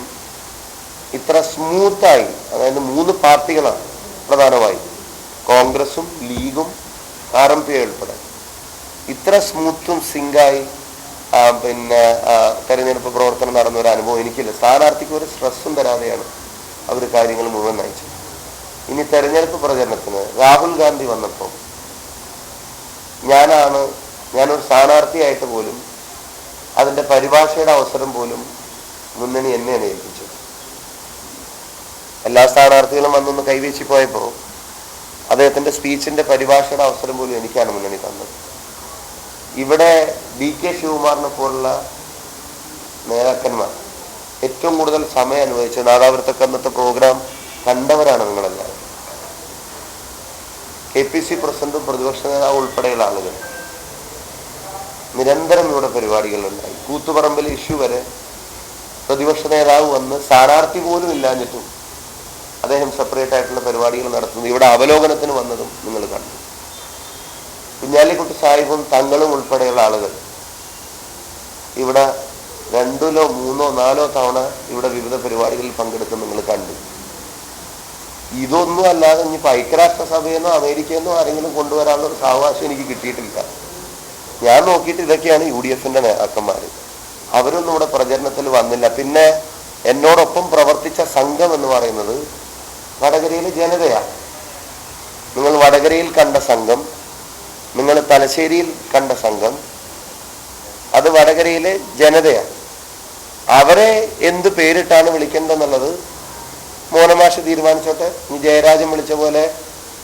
ഇത്ര സ്മൂത്തായി, അതായത് 3 പാർട്ടികളാണ് പ്രധാനമായി, കോൺഗ്രസും ലീഗും RMP ഉൾപ്പെടെ, ഇത്ര സ്മൂത്തും സിങ്കായി പിന്നെ തെരഞ്ഞെടുപ്പ് പ്രവർത്തനം നടന്ന ഒരു അനുഭവം എനിക്കില്ല. സ്ഥാനാർത്ഥിക്ക് ഒരു സ്ട്രെസ്സും തരാതെയാണ് അവർ കാര്യങ്ങൾ മുഴുവൻ നയിച്ചത്. ഇനി തെരഞ്ഞെടുപ്പ് പ്രചരണത്തിന് രാഹുൽ ഗാന്ധി വന്നപ്പോൾ ഞാനൊരു സ്ഥാനാർത്ഥിയായിട്ട് പോലും അതിൻ്റെ പരിഭാഷയുടെ അവസരം പോലും മുന്നണി എന്നെയാണ് ഏൽപ്പിച്ചത്. എല്ലാ സ്ഥാനാർത്ഥികളും വന്നൊന്ന് കൈവീശി പോയപ്പോൾ അദ്ദേഹത്തിൻ്റെ സ്പീച്ചിൻ്റെ പരിഭാഷയുടെ അവസരം പോലും എനിക്കാണ് മുന്നണി തന്നത്. ഇവിടെ DK ശിവകുമാറിനെ പോലുള്ള നേതാക്കന്മാർ ഏറ്റവും കൂടുതൽ സമയം അനുഭവിച്ച നാദാപുരത്തൊക്കെ അന്നത്തെ പ്രോഗ്രാം കണ്ടവരാണ് നിങ്ങളെല്ലാവരും. KPC പ്രസിഡന്റും പ്രതിപക്ഷ നേതാവ് ഉൾപ്പെടെയുള്ള ആളുകൾ നിരന്തരം ഇവിടെ പരിപാടികളുണ്ടായി. കൂത്തുപറമ്പിൽ ഇഷ്യൂ വരെ പ്രതിപക്ഷ നേതാവ് വന്ന് സ്ഥാനാർത്ഥി പോലും ഇല്ലാഞ്ഞിട്ടും അദ്ദേഹം സെപ്പറേറ്റ് ആയിട്ടുള്ള പരിപാടികൾ നടത്തുന്നത്, ഇവിടെ അവലോകനത്തിന് വന്നതും നിങ്ങൾ കണ്ടു. കുഞ്ഞാലിക്കുട്ടി സാഹിബും തങ്ങളും ഉൾപ്പെടെയുള്ള ആളുകൾ ഇവിടെ 2, 3, 4 തവണ ഇവിടെ വിവിധ പരിപാടികളിൽ പങ്കെടുക്കുന്ന നിങ്ങൾ കണ്ടു. ഇതൊന്നും അല്ലാതെ ഇനിയിപ്പോൾ ഐക്യരാഷ്ട്രസഭയെന്നോ അമേരിക്കയെന്നോ ആരെങ്കിലും കൊണ്ടുവരാനുള്ള ഒരു സാവകാശം എനിക്ക് കിട്ടിയിട്ടില്ല. ഞാൻ നോക്കിയിട്ട് ഇതൊക്കെയാണ് UDFന്റെ നേതാക്കന്മാർ. അവരൊന്നും ഇവിടെ പ്രചരണത്തിൽ വന്നില്ല. പിന്നെ എന്നോടൊപ്പം പ്രവർത്തിച്ച സംഘം എന്ന് പറയുന്നത് വടകരയിലെ ജനതയാണ്. നിങ്ങൾ വടകരയിൽ കണ്ട സംഘം, നിങ്ങൾ തലശ്ശേരിയിൽ കണ്ട സംഘം, അത് വടകരയിലെ ജനതയാണ്. അവരെ എന്ത് പേരിട്ടാണ് വിളിക്കേണ്ടതെന്നുള്ളത് മോനമാഷ് തീരുമാനിച്ചോട്ടെ. ഇനി ജയരാജൻ വിളിച്ച പോലെ,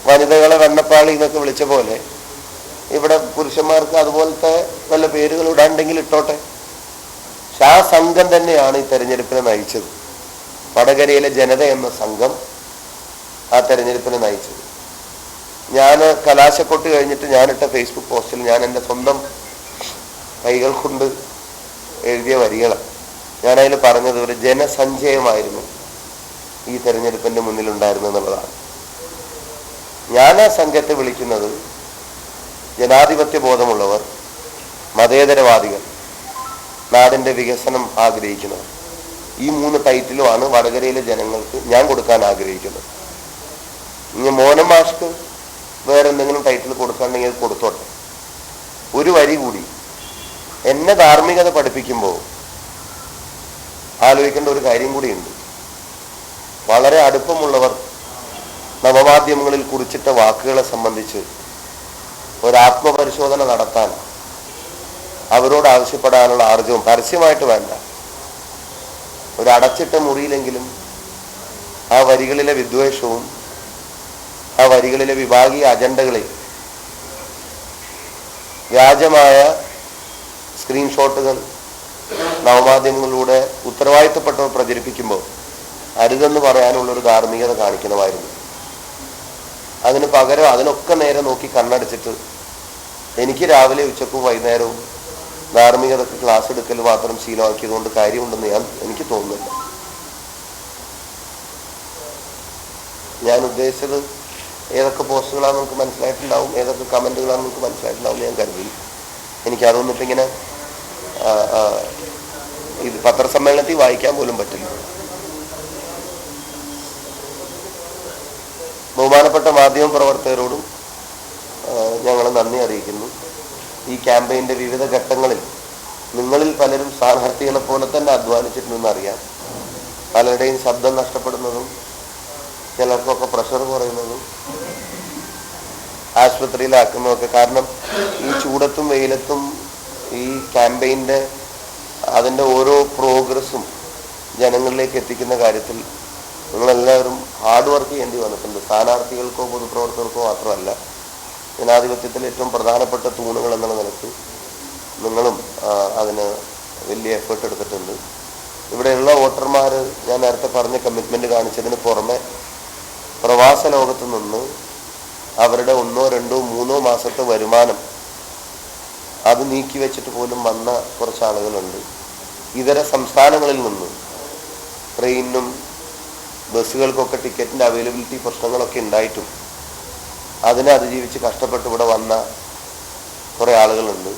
വനിതകളെ വെണ്ണപ്പാളി എന്നൊക്കെ വിളിച്ച പോലെ ഇവിടെ പുരുഷന്മാർക്ക് അതുപോലത്തെ വല്ല പേരുകൾ ഇടാണ്ടെങ്കിൽ ഇട്ടോട്ടെ. പക്ഷെ ആ സംഘം തന്നെയാണ് ഈ തെരഞ്ഞെടുപ്പിനെ നയിച്ചത്. വടകരയിലെ ജനത എന്ന സംഘം ആ തെരഞ്ഞെടുപ്പിനെ നയിച്ചത്. ഞാൻ കലാശക്കൊട്ട് കഴിഞ്ഞിട്ട് ഞാനിട്ട ഫേസ്ബുക്ക് പോസ്റ്റിൽ ഞാൻ എൻ്റെ സ്വന്തം കൈകൾ കൊണ്ട് എഴുതിയ വരികളാണ്. ഞാനതിൽ പറഞ്ഞത് ഒരു ജനസഞ്ചയമായിരുന്നു ഈ തെരഞ്ഞെടുപ്പിൻ്റെ മുന്നിലുണ്ടായിരുന്നു എന്നുള്ളതാണ്. ഞാൻ ആ സംഘത്തെ വിളിക്കുന്നത് ജനാധിപത്യ ബോധമുള്ളവർ, മതേതരവാദികൾ, നാടിൻ്റെ വികസനം ആഗ്രഹിക്കുന്നവർ. ഈ 3 ടൈറ്റിലുമാണ് വടകരയിലെ ജനങ്ങൾക്ക് ഞാൻ കൊടുക്കാൻ ആഗ്രഹിക്കുന്നത്. ഇനി മോനം മാഷ്ക്ക് വേറെ എന്തെങ്കിലും ടൈറ്റിൽ കൊടുക്കാണ്ടെങ്കിൽ അത് കൊടുത്തോട്ടെ. ഒരു വരി കൂടി, എന്നെ ധാർമ്മികത പഠിപ്പിക്കുമ്പോൾ ആലോചിക്കേണ്ട ഒരു കാര്യം കൂടിയുണ്ട്. വളരെ അടുപ്പമുള്ളവർ നവമാധ്യമങ്ങളിൽ കുറിച്ചിട്ട വാക്കുകളെ സംബന്ധിച്ച് ഒരാത്മപരിശോധന നടത്താൻ അവരോട് ആവശ്യപ്പെടാനുള്ള ആർജവം പരസ്യമായിട്ട് വേണ്ട, ഒരു അടച്ചിട്ട മുറിയിലെങ്കിലും ആ വരികളിലെ വിദ്വേഷവും ആ വരികളിലെ വിഭാഗീയ അജണ്ടകളെ, വ്യാജമായ സ്ക്രീൻഷോട്ടുകൾ നവമാധ്യമങ്ങളിലൂടെ ഉത്തരവാദിത്തപ്പെട്ടവർ പ്രചരിപ്പിക്കുമ്പോൾ അരുതെന്ന് പറയാനുള്ളൊരു ധാർമ്മികത കാണിക്കണമായിരുന്നു. അതിന് പകരം അതിനൊക്കെ നേരെ നോക്കി കണ്ണടച്ചിട്ട് എനിക്ക് രാവിലെ ഉച്ചക്കും വൈകുന്നേരവും ധാർമ്മികതക്ക് ക്ലാസ് എടുക്കൽ മാത്രം ശീലമാക്കിയതുകൊണ്ട് കാര്യമുണ്ടെന്ന് എനിക്ക് തോന്നുന്നില്ല. ഞാൻ ഉദ്ദേശിച്ചത് ഏതൊക്കെ പോസ്റ്റുകളാണെന്ന് നമുക്ക് മനസ്സിലായിട്ടുണ്ടാവും, ഏതൊക്കെ കമൻറ്റുകളാണെന്ന് നമുക്ക് മനസ്സിലായിട്ടുണ്ടാവും ഞാൻ കരുതി. എനിക്കതൊന്നും ഇപ്പം ഇങ്ങനെ ഇത് പത്രസമ്മേളനത്തിൽ വായിക്കാൻ പോലും പറ്റില്ല. ബഹുമാനപ്പെട്ട മാധ്യമ പ്രവർത്തകരോടും ഞങ്ങൾ നന്ദി അറിയിക്കുന്നു. ഈ ക്യാമ്പയിൻ്റെ വിവിധ ഘട്ടങ്ങളിൽ നിങ്ങളിൽ പലരും സ്ഥാനാർത്ഥികളെ പോലെ തന്നെ അധ്വാനിച്ചിട്ടുണ്ടെന്നറിയാം. പലരുടെയും ശബ്ദം നഷ്ടപ്പെടുന്നതും ചിലർക്കൊക്കെ പ്രഷർ കുറയുന്നതും ആശുപത്രിയിലാക്കുന്നതൊക്കെ കാരണം ഈ ചൂടത്തും വെയിലത്തും ഈ ക്യാമ്പയിൻ്റെ അതിൻ്റെ ഓരോ പ്രോഗ്രസ്സും ജനങ്ങളിലേക്ക് എത്തിക്കുന്ന കാര്യത്തിൽ നിങ്ങളെല്ലാവരും ഹാർഡ് വർക്ക് ചെയ്യേണ്ടി വന്നിട്ടുണ്ട്. സ്ഥാനാർത്ഥികൾക്കോ പൊതുപ്രവർത്തകർക്കോ മാത്രമല്ല, ജനാധിപത്യത്തിൽ ഏറ്റവും പ്രധാനപ്പെട്ട തൂണുകൾ എന്നുള്ള നിലയ്ക്ക് നിങ്ങളും അതിന് വലിയ എഫേർട്ട് എടുത്തിട്ടുണ്ട്. ഇവിടെയുള്ള വോട്ടർമാർ ഞാൻ നേരത്തെ പറഞ്ഞ കമ്മിറ്റ്മെൻറ്റ് കാണിച്ചതിന് പുറമെ പ്രവാസ ലോകത്ത് നിന്ന് അവരുടെ 1, 2, 3 മാസത്തെ വരുമാനം അത് നീക്കി വെച്ചിട്ട് പോലും വന്ന കുറച്ച് ആളുകളുണ്ട്. ഇതര സംസ്ഥാനങ്ങളിൽ നിന്ന് ട്രെയിനിനും ബസ്സുകൾക്കൊക്കെ ടിക്കറ്റിൻ്റെ അവൈലബിലിറ്റി പ്രശ്നങ്ങളൊക്കെ ഉണ്ടായിട്ടും അതിനെ അതിജീവിച്ച് കഷ്ടപ്പെട്ട് ഇവിടെ വന്ന കുറേ ആളുകളുണ്ട്.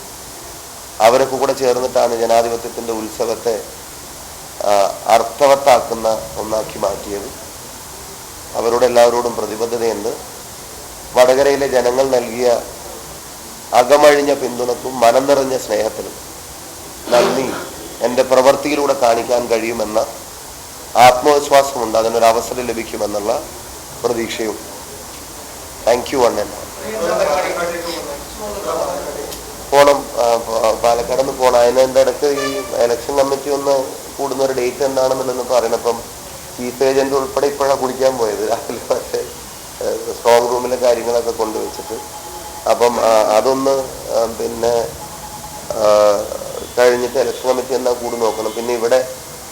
അവരൊക്കെ കൂടെ ചേർന്നിട്ടാണ് ജനാധിപത്യത്തിൻ്റെ ഉത്സവത്തെ അർത്ഥവത്താക്കുന്ന ഒന്നാക്കി മാറ്റിയത്. അവരോട് എല്ലാവരോടും പ്രതിബദ്ധതയുണ്ട്. വടകരയിലെ ജനങ്ങൾ നൽകിയ അകമഴിഞ്ഞ പിന്തുണക്കും മനം നിറഞ്ഞ സ്നേഹത്തിനും നന്ദി എൻ്റെ പ്രവൃത്തിയിലൂടെ കാണിക്കാൻ കഴിയുമെന്ന ആത്മവിശ്വാസമുണ്ട്. അതിനൊരു അവസരം ലഭിക്കുമെന്നുള്ള പ്രതീക്ഷയും. താങ്ക് യു അണ്ണൻ. പോണം, പാലക്കാട് നിന്ന് പോകണം. അതിൻ്റെ ഇടയ്ക്ക് ഈ ഇലക്ഷൻ കമ്മിറ്റി ഒന്ന് കൂടുന്ന ഒരു ഡേറ്റ് എന്താണെന്നുള്ളതെന്ന് പറയണപ്പം ചീഫ് ഏജന്റ് ഉൾപ്പെടെ ഇപ്പോഴാണ് കുളിക്കാൻ പോയത് രാവിലെ. പക്ഷേ സ്ട്രോങ് റൂമിലെ കാര്യങ്ങളൊക്കെ കൊണ്ടുവച്ചിട്ട് അപ്പം അതൊന്ന് പിന്നെ കഴിഞ്ഞിട്ട് ഇലക്ഷൻ കമ്മിറ്റി എന്നാ കൂടി നോക്കണം. പിന്നെ ഇവിടെ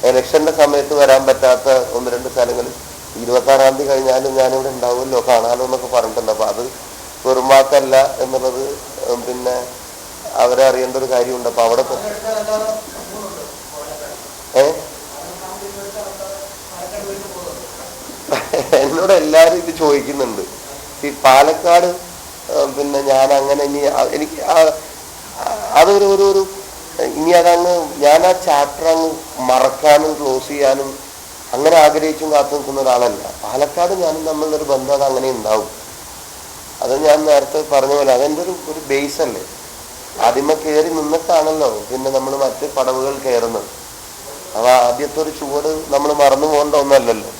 ഇലക്ഷൻ്റെ സമയത്ത് വരാൻ പറ്റാത്ത 1-2 സ്ഥലങ്ങളിൽ 26-ാം തീയതി കഴിഞ്ഞാലും ഞാനിവിടെ ഉണ്ടാവുമല്ലോ, കാണാലോ എന്നൊക്കെ പറഞ്ഞിട്ടുണ്ട്. അപ്പം അത് വെറും വാക്കല്ല എന്നുള്ളത് പിന്നെ അവരെ അറിയേണ്ട ഒരു കാര്യമുണ്ട്. അപ്പം അവിടെ എന്നോട് എല്ലാവരും ഇത് ചോദിക്കുന്നുണ്ട്. ഈ പാലക്കാട് പിന്നെ ഞാൻ അങ്ങനെ ഇനി എനിക്ക് അതൊരു ഒരു ഇനി അതങ്ങ് ഞാൻ ആ ചാപ്റ്റർ അങ്ങ് മറക്കാനും ക്ലോസ് ചെയ്യാനും അങ്ങനെ ആഗ്രഹിച്ചും കാത്തു നിൽക്കുന്ന ഒരാളല്ല. പാലക്കാട് ഞാനും തമ്മിലൊരു ബന്ധം അത് അങ്ങനെ ഉണ്ടാവും. അത് ഞാൻ നേരത്തെ പറഞ്ഞ പോലെ അതെൻ്റെ ഒരു ബേസ് അല്ലേ. ആദ്യമേ കയറി നിന്നിട്ടാണല്ലോ പിന്നെ നമ്മൾ മറ്റ് പടവുകൾ കയറുന്നത്. അപ്പോൾ ആദ്യത്തെ ഒരു ചുവട് നമ്മൾ മറന്നു പോകേണ്ട ഒന്നല്ലല്ലോ.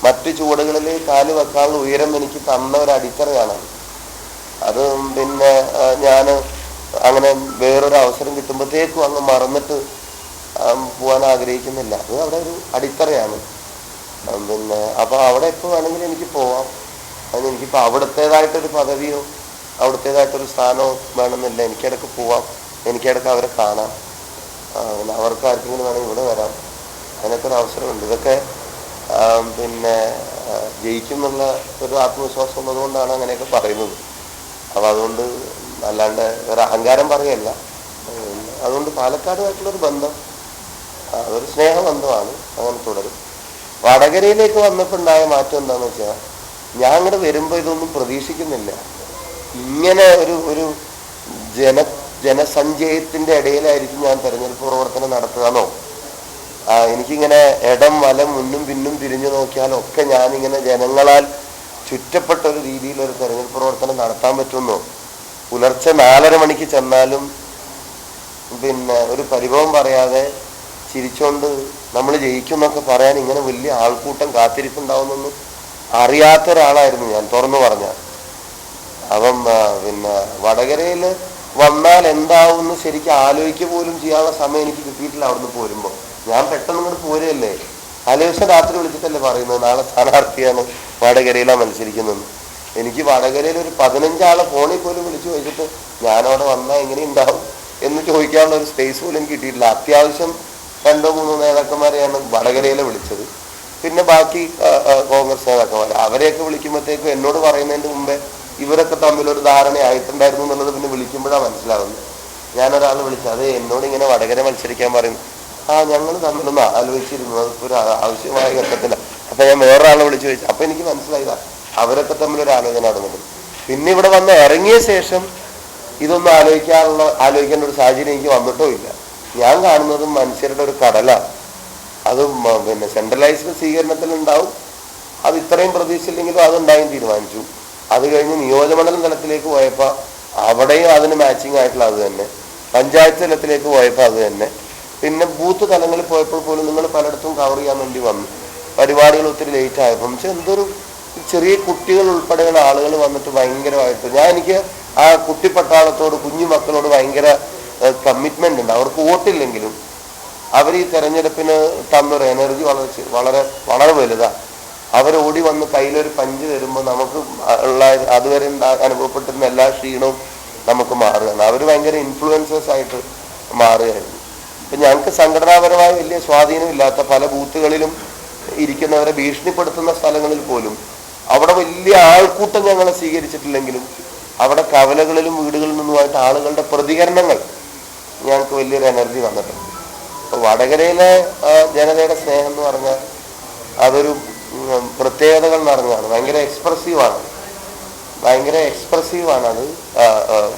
മറ്റ് ചുവടുകളിൽ കാല് വെക്കാനുള്ള ഉയരം എനിക്ക് തന്ന ഒരു അടിത്തറയാണ്. അത് പിന്നെ ഞാൻ അങ്ങനെ വേറൊരു അവസരം കിട്ടുമ്പോഴത്തേക്കും അങ്ങ് മറന്നിട്ട് പോകാൻ ആഗ്രഹിക്കുന്നില്ല. അത് അവിടെ ഒരു അടിത്തറയാണ്. പിന്നെ അപ്പോൾ അവിടെ എപ്പോൾ വേണമെങ്കിലും എനിക്ക് പോവാം. അതിന് എനിക്കിപ്പോൾ അവിടുത്തേതായിട്ടൊരു പദവിയോ അവിടുത്തേതായിട്ടൊരു സ്ഥാനമോ വേണമെന്നില്ല. എനിക്കിടയ്ക്ക് പോവാം, എനിക്കിടയ്ക്ക് അവരെ കാണാം, അവർക്ക് ആർക്കെങ്കിലും വേണമെങ്കിൽ ഇവിടെ വരാം. അതിനൊക്കെ ഒരു അവസരമുണ്ട്. ഇതൊക്കെ പിന്നെ ജയിക്കുന്നുള്ള ഒരു ആത്മവിശ്വാസം ഉള്ളതുകൊണ്ടാണ് അങ്ങനെയൊക്കെ പറയുന്നത്. അപ്പോൾ അതുകൊണ്ട് അല്ലാണ്ട് വേറെ അഹങ്കാരം പറയല്ല. അതുകൊണ്ട് പാലക്കാടുമായിട്ടുള്ളൊരു ബന്ധം അതൊരു സ്നേഹബന്ധമാണ്, അങ്ങനെ തുടരും. വടകരയിലേക്ക് വന്നപ്പോൾ ഉണ്ടായ മാറ്റം എന്താണെന്ന് വെച്ചാൽ ഞാൻ അങ്ങോട്ട് വരുമ്പോൾ ഇതൊന്നും പ്രതീക്ഷിക്കുന്നില്ല. ഇങ്ങനെ ഒരു ജനസഞ്ചയത്തിൻ്റെ ഇടയിലായിരിക്കും ഞാൻ തെരഞ്ഞെടുപ്പ് പ്രവർത്തനം നടത്തുകയെന്നോ എനിക്കിങ്ങനെ ഇടം വലം മുന്നും പിന്നും തിരിഞ്ഞു നോക്കിയാലൊക്കെ ഞാനിങ്ങനെ ജനങ്ങളാൽ ചുറ്റപ്പെട്ട ഒരു രീതിയിലൊരു തെരഞ്ഞെടുപ്പ് പ്രവർത്തനം നടത്താൻ പറ്റുമെന്നോ പുലർച്ചെ 4:30 മണിക്ക് ചെന്നാലും പിന്നെ ഒരു പരിഭവം പറയാതെ ചിരിച്ചുകൊണ്ട് നമ്മൾ ജയിക്കുമെന്നൊക്കെ പറയാൻ ഇങ്ങനെ വലിയ ആൾക്കൂട്ടം കാത്തിരിപ്പുണ്ടാവുമെന്നൊന്നും അറിയാത്ത ഒരാളായിരുന്നു ഞാൻ, തുറന്നു പറഞ്ഞാൽ. അപ്പം പിന്നെ വടകരയിൽ വന്നാൽ എന്താവുമെന്ന് ശരിക്കും ആലോചിക്കുക പോലും ചെയ്യാനുള്ള സമയം എനിക്ക് കിട്ടിയിട്ടില്ല. അവിടുന്ന് പോരുമ്പോൾ ഞാൻ പെട്ടെന്ന് ഇങ്ങോട്ട് പോരുകയല്ലേ. ആലോചിച്ച രാത്രി വിളിച്ചിട്ടല്ലേ പറയുന്നത് നാളെ സ്ഥാനാർത്ഥിയാണ് വടകരയിലാണ് മത്സരിക്കുന്നത്. എനിക്ക് വടകരയിൽ ഒരു 15 ആളെ ഫോണിൽ പോലും വിളിച്ചു ചോദിച്ചിട്ട് ഞാനവിടെ വന്നാൽ എങ്ങനെ ഉണ്ടാവും എന്ന് ചോദിക്കാനുള്ള ഒരു സ്പേസ് പോലും എനിക്ക് കിട്ടിയിട്ടില്ല. അത്യാവശ്യം 2-3 നേതാക്കന്മാരെയാണ് വടകരയിലെ വിളിച്ചത്. പിന്നെ ബാക്കി കോൺഗ്രസ് നേതാക്കന്മാർ അവരെയൊക്കെ വിളിക്കുമ്പോഴത്തേക്കും എന്നോട് പറയുന്നതിന് മുമ്പേ ഇവരൊക്കെ തമ്മിലൊരു ധാരണയായിട്ടുണ്ടായിരുന്നു എന്നുള്ളത് പിന്നെ വിളിക്കുമ്പോഴാണ് മനസ്സിലാവുന്നത്. ഞാനൊരാൾ വിളിച്ചു, അത് എന്നോട് ഇങ്ങനെ വടകര മത്സരിക്കാൻ പറയും. ഞങ്ങൾ തമ്മിലൊന്ന് ആലോചിച്ചിരുന്നു, അതിപ്പോൾ ഒരു ആവശ്യമായ ഘട്ടത്തില്ല. അപ്പം ഞാൻ വേറൊരാളെ വിളിച്ചു ചോദിച്ചു. അപ്പം എനിക്ക് മനസ്സിലായതാ അവരൊക്കെ തമ്മിലൊരു ആലോചന നടന്നത്. പിന്നെ ഇവിടെ വന്ന് ഇറങ്ങിയ ശേഷം ഇതൊന്നും ആലോചിക്കേണ്ട ഒരു സാഹചര്യം എനിക്ക് വന്നിട്ടോ ഇല്ല. ഞാൻ കാണുന്നതും മനുഷ്യരുടെ ഒരു കടലാണ്. അത് പിന്നെ സെൻട്രലൈസ്ഡ് സ്വീകരണത്തിലുണ്ടാവും. അത് ഇത്രയും പ്രതീക്ഷിച്ചില്ലെങ്കിലും അതുണ്ടായും തീരുമാനിച്ചു. അത് കഴിഞ്ഞ് നിയോജകമണ്ഡലം തലത്തിലേക്ക് പോയപ്പോൾ അവിടെയും അതിന് മാച്ചിങ് ആയിട്ടുള്ള അത് തന്നെ. പഞ്ചായത്ത് തലത്തിലേക്ക് പോയപ്പോൾ അത് തന്നെ. പിന്നെ ബൂത്ത് തലങ്ങളിൽ പോയപ്പോൾ പോലും നിങ്ങൾ പലയിടത്തും കവർ ചെയ്യാൻ വേണ്ടി വന്നു. പരിപാടികൾ ഒത്തിരി ലേറ്റ് ആയപ്പോൾ എന്തൊരു ചെറിയ കുട്ടികൾ ഉൾപ്പെടെയുള്ള ആളുകൾ വന്നിട്ട് ഭയങ്കരമായിട്ട് എനിക്ക് ആ കുട്ടിപ്പട്ടാളത്തോട് കുഞ്ഞു മക്കളോട് ഭയങ്കര കമ്മിറ്റ്മെന്റ് ഉണ്ട്. അവർക്ക് വോട്ടില്ലെങ്കിലും അവർ ഈ തെരഞ്ഞെടുപ്പിന് തന്നൊരു എനർജി വളരെ വളരെ വലുതാണ്. അവരോടി വന്ന് കയ്യിലൊരു പഞ്ച് തരുമ്പോൾ നമുക്ക് ഉള്ള അതുവരെ അനുഭവപ്പെട്ടിരുന്ന എല്ലാ ക്ഷീണവും നമുക്ക് മാറുകയാണ്. അവർ ഭയങ്കര ഇൻഫ്ലുവൻസേഴ്സ് ആയിട്ട് മാറുകയായിരുന്നു. ഇപ്പം ഞങ്ങൾക്ക് സംഘടനാപരമായ വലിയ സ്വാധീനമില്ലാത്ത പല ബൂത്തുകളിലും ഇരിക്കുന്നവരെ ഭീഷണിപ്പെടുത്തുന്ന സ്ഥലങ്ങളിൽ പോലും അവിടെ വലിയ ആൾക്കൂട്ടം ഞങ്ങളെ സ്വീകരിച്ചിട്ടില്ലെങ്കിലും അവിടെ കവലകളിലും വീടുകളിൽ നിന്നുമായിട്ട് ആളുകളുടെ പ്രതികരണങ്ങൾ ഞങ്ങൾക്ക് വലിയൊരു എനർജി വന്നിട്ടുണ്ട്. അപ്പോൾ വടകരയിലെ ജനതയുടെ സ്നേഹം എന്ന് പറഞ്ഞാൽ അതൊരു പ്രത്യേകതകൾ നിറഞ്ഞാണ്. ഭയങ്കര എക്സ്പ്രസീവാണ് അത്.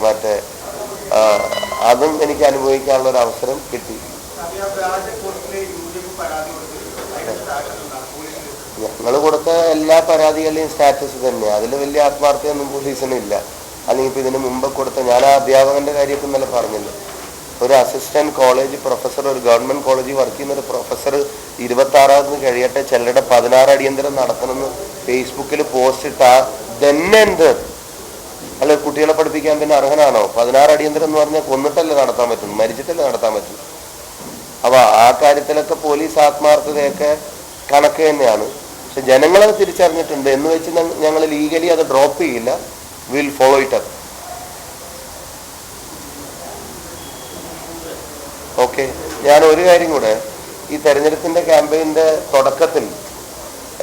മറ്റേ അതും എനിക്ക് അനുഭവിക്കാനുള്ള ഒരു അവസരം കിട്ടി. ഞങ്ങൾ കൊടുത്ത എല്ലാ പരാതികളുടെയും സ്റ്റാറ്റസ് തന്നെയാണ്. അതിൽ വലിയ ആത്മാർത്ഥയൊന്നും പോലീസിനില്ല. അല്ലെങ്കിൽ ഇപ്പം ഇതിന് മുമ്പ് കൊടുത്ത ഞാൻ ആ അധ്യാപകന്റെ കാര്യമൊക്കെ ഇന്നലെ പറഞ്ഞില്ല. ഒരു അസിസ്റ്റന്റ് കോളേജ് പ്രൊഫസർ, ഒരു ഗവൺമെന്റ് കോളേജിൽ വർക്ക് ചെയ്യുന്ന ഒരു പ്രൊഫസർ 26 കഴിയട്ടെ ചിലരുടെ 16 അടിയന്തരം നടത്തണമെന്ന് ഫേസ്ബുക്കിൽ പോസ്റ്റ് ഇട്ടാ തന്നെ എന്ത് അല്ല, കുട്ടികളെ പഠിപ്പിക്കാൻ പിന്നെ അർഹനാണോ? 16 അടിയന്തരം എന്ന് പറഞ്ഞാൽ കൊന്നിട്ടല്ലേ നടത്താൻ പറ്റും, മരിച്ചിട്ടല്ലേ നടത്താൻ പറ്റും. അപ്പൊ ആ കാര്യത്തിലൊക്കെ പോലീസ് ആത്മാർത്ഥതയൊക്കെ കണക്ക് തന്നെയാണ്. പക്ഷെ ജനങ്ങളത് തിരിച്ചറിഞ്ഞിട്ടുണ്ട് എന്ന് വെച്ച് ഞങ്ങൾ ലീഗലി അത് ഡ്രോപ്പ് ചെയ്യില്ല. Will follow it up. Okay. ഞാൻ ഒരു കാര്യം കൂടെ, ഈ തെരഞ്ഞെടുപ്പിന്റെ ക്യാമ്പയിൻ്റെ തുടക്കത്തിൽ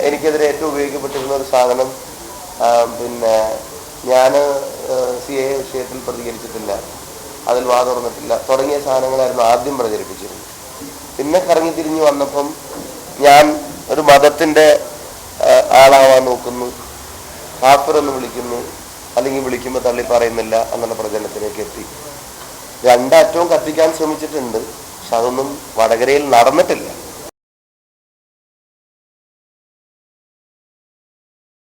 എനിക്കെതിരെ ഏറ്റവും ഉപയോഗിക്കപ്പെട്ടിരുന്ന ഒരു സാധനം, പിന്നെ ഞാൻ CA വിഷയത്തിൽ പ്രതികരിച്ചിട്ടില്ല, അതിൽ വാതുറന്നിട്ടില്ല തുടങ്ങിയ സാധനങ്ങളായിരുന്നു ആദ്യം പ്രചരിപ്പിച്ചിരുന്നത്. പിന്നെ കറങ്ങി തിരിഞ്ഞ് വന്നപ്പം ഞാൻ ഒരു മതത്തിൻ്റെ ആളാവാൻ നോക്കുന്നു, കാഫിർ എന്ന് വിളിക്കുന്നു, അല്ലെങ്കിൽ വിളിക്കുമ്പോൾ തള്ളി പറയുന്നില്ല എന്നുള്ള പ്രചരണത്തിലേക്ക് എത്തി. രണ്ടറ്റവും കത്തിക്കാൻ ശ്രമിച്ചിട്ടുണ്ട്. പക്ഷെ അതൊന്നും വടകരയിൽ നടന്നിട്ടില്ല.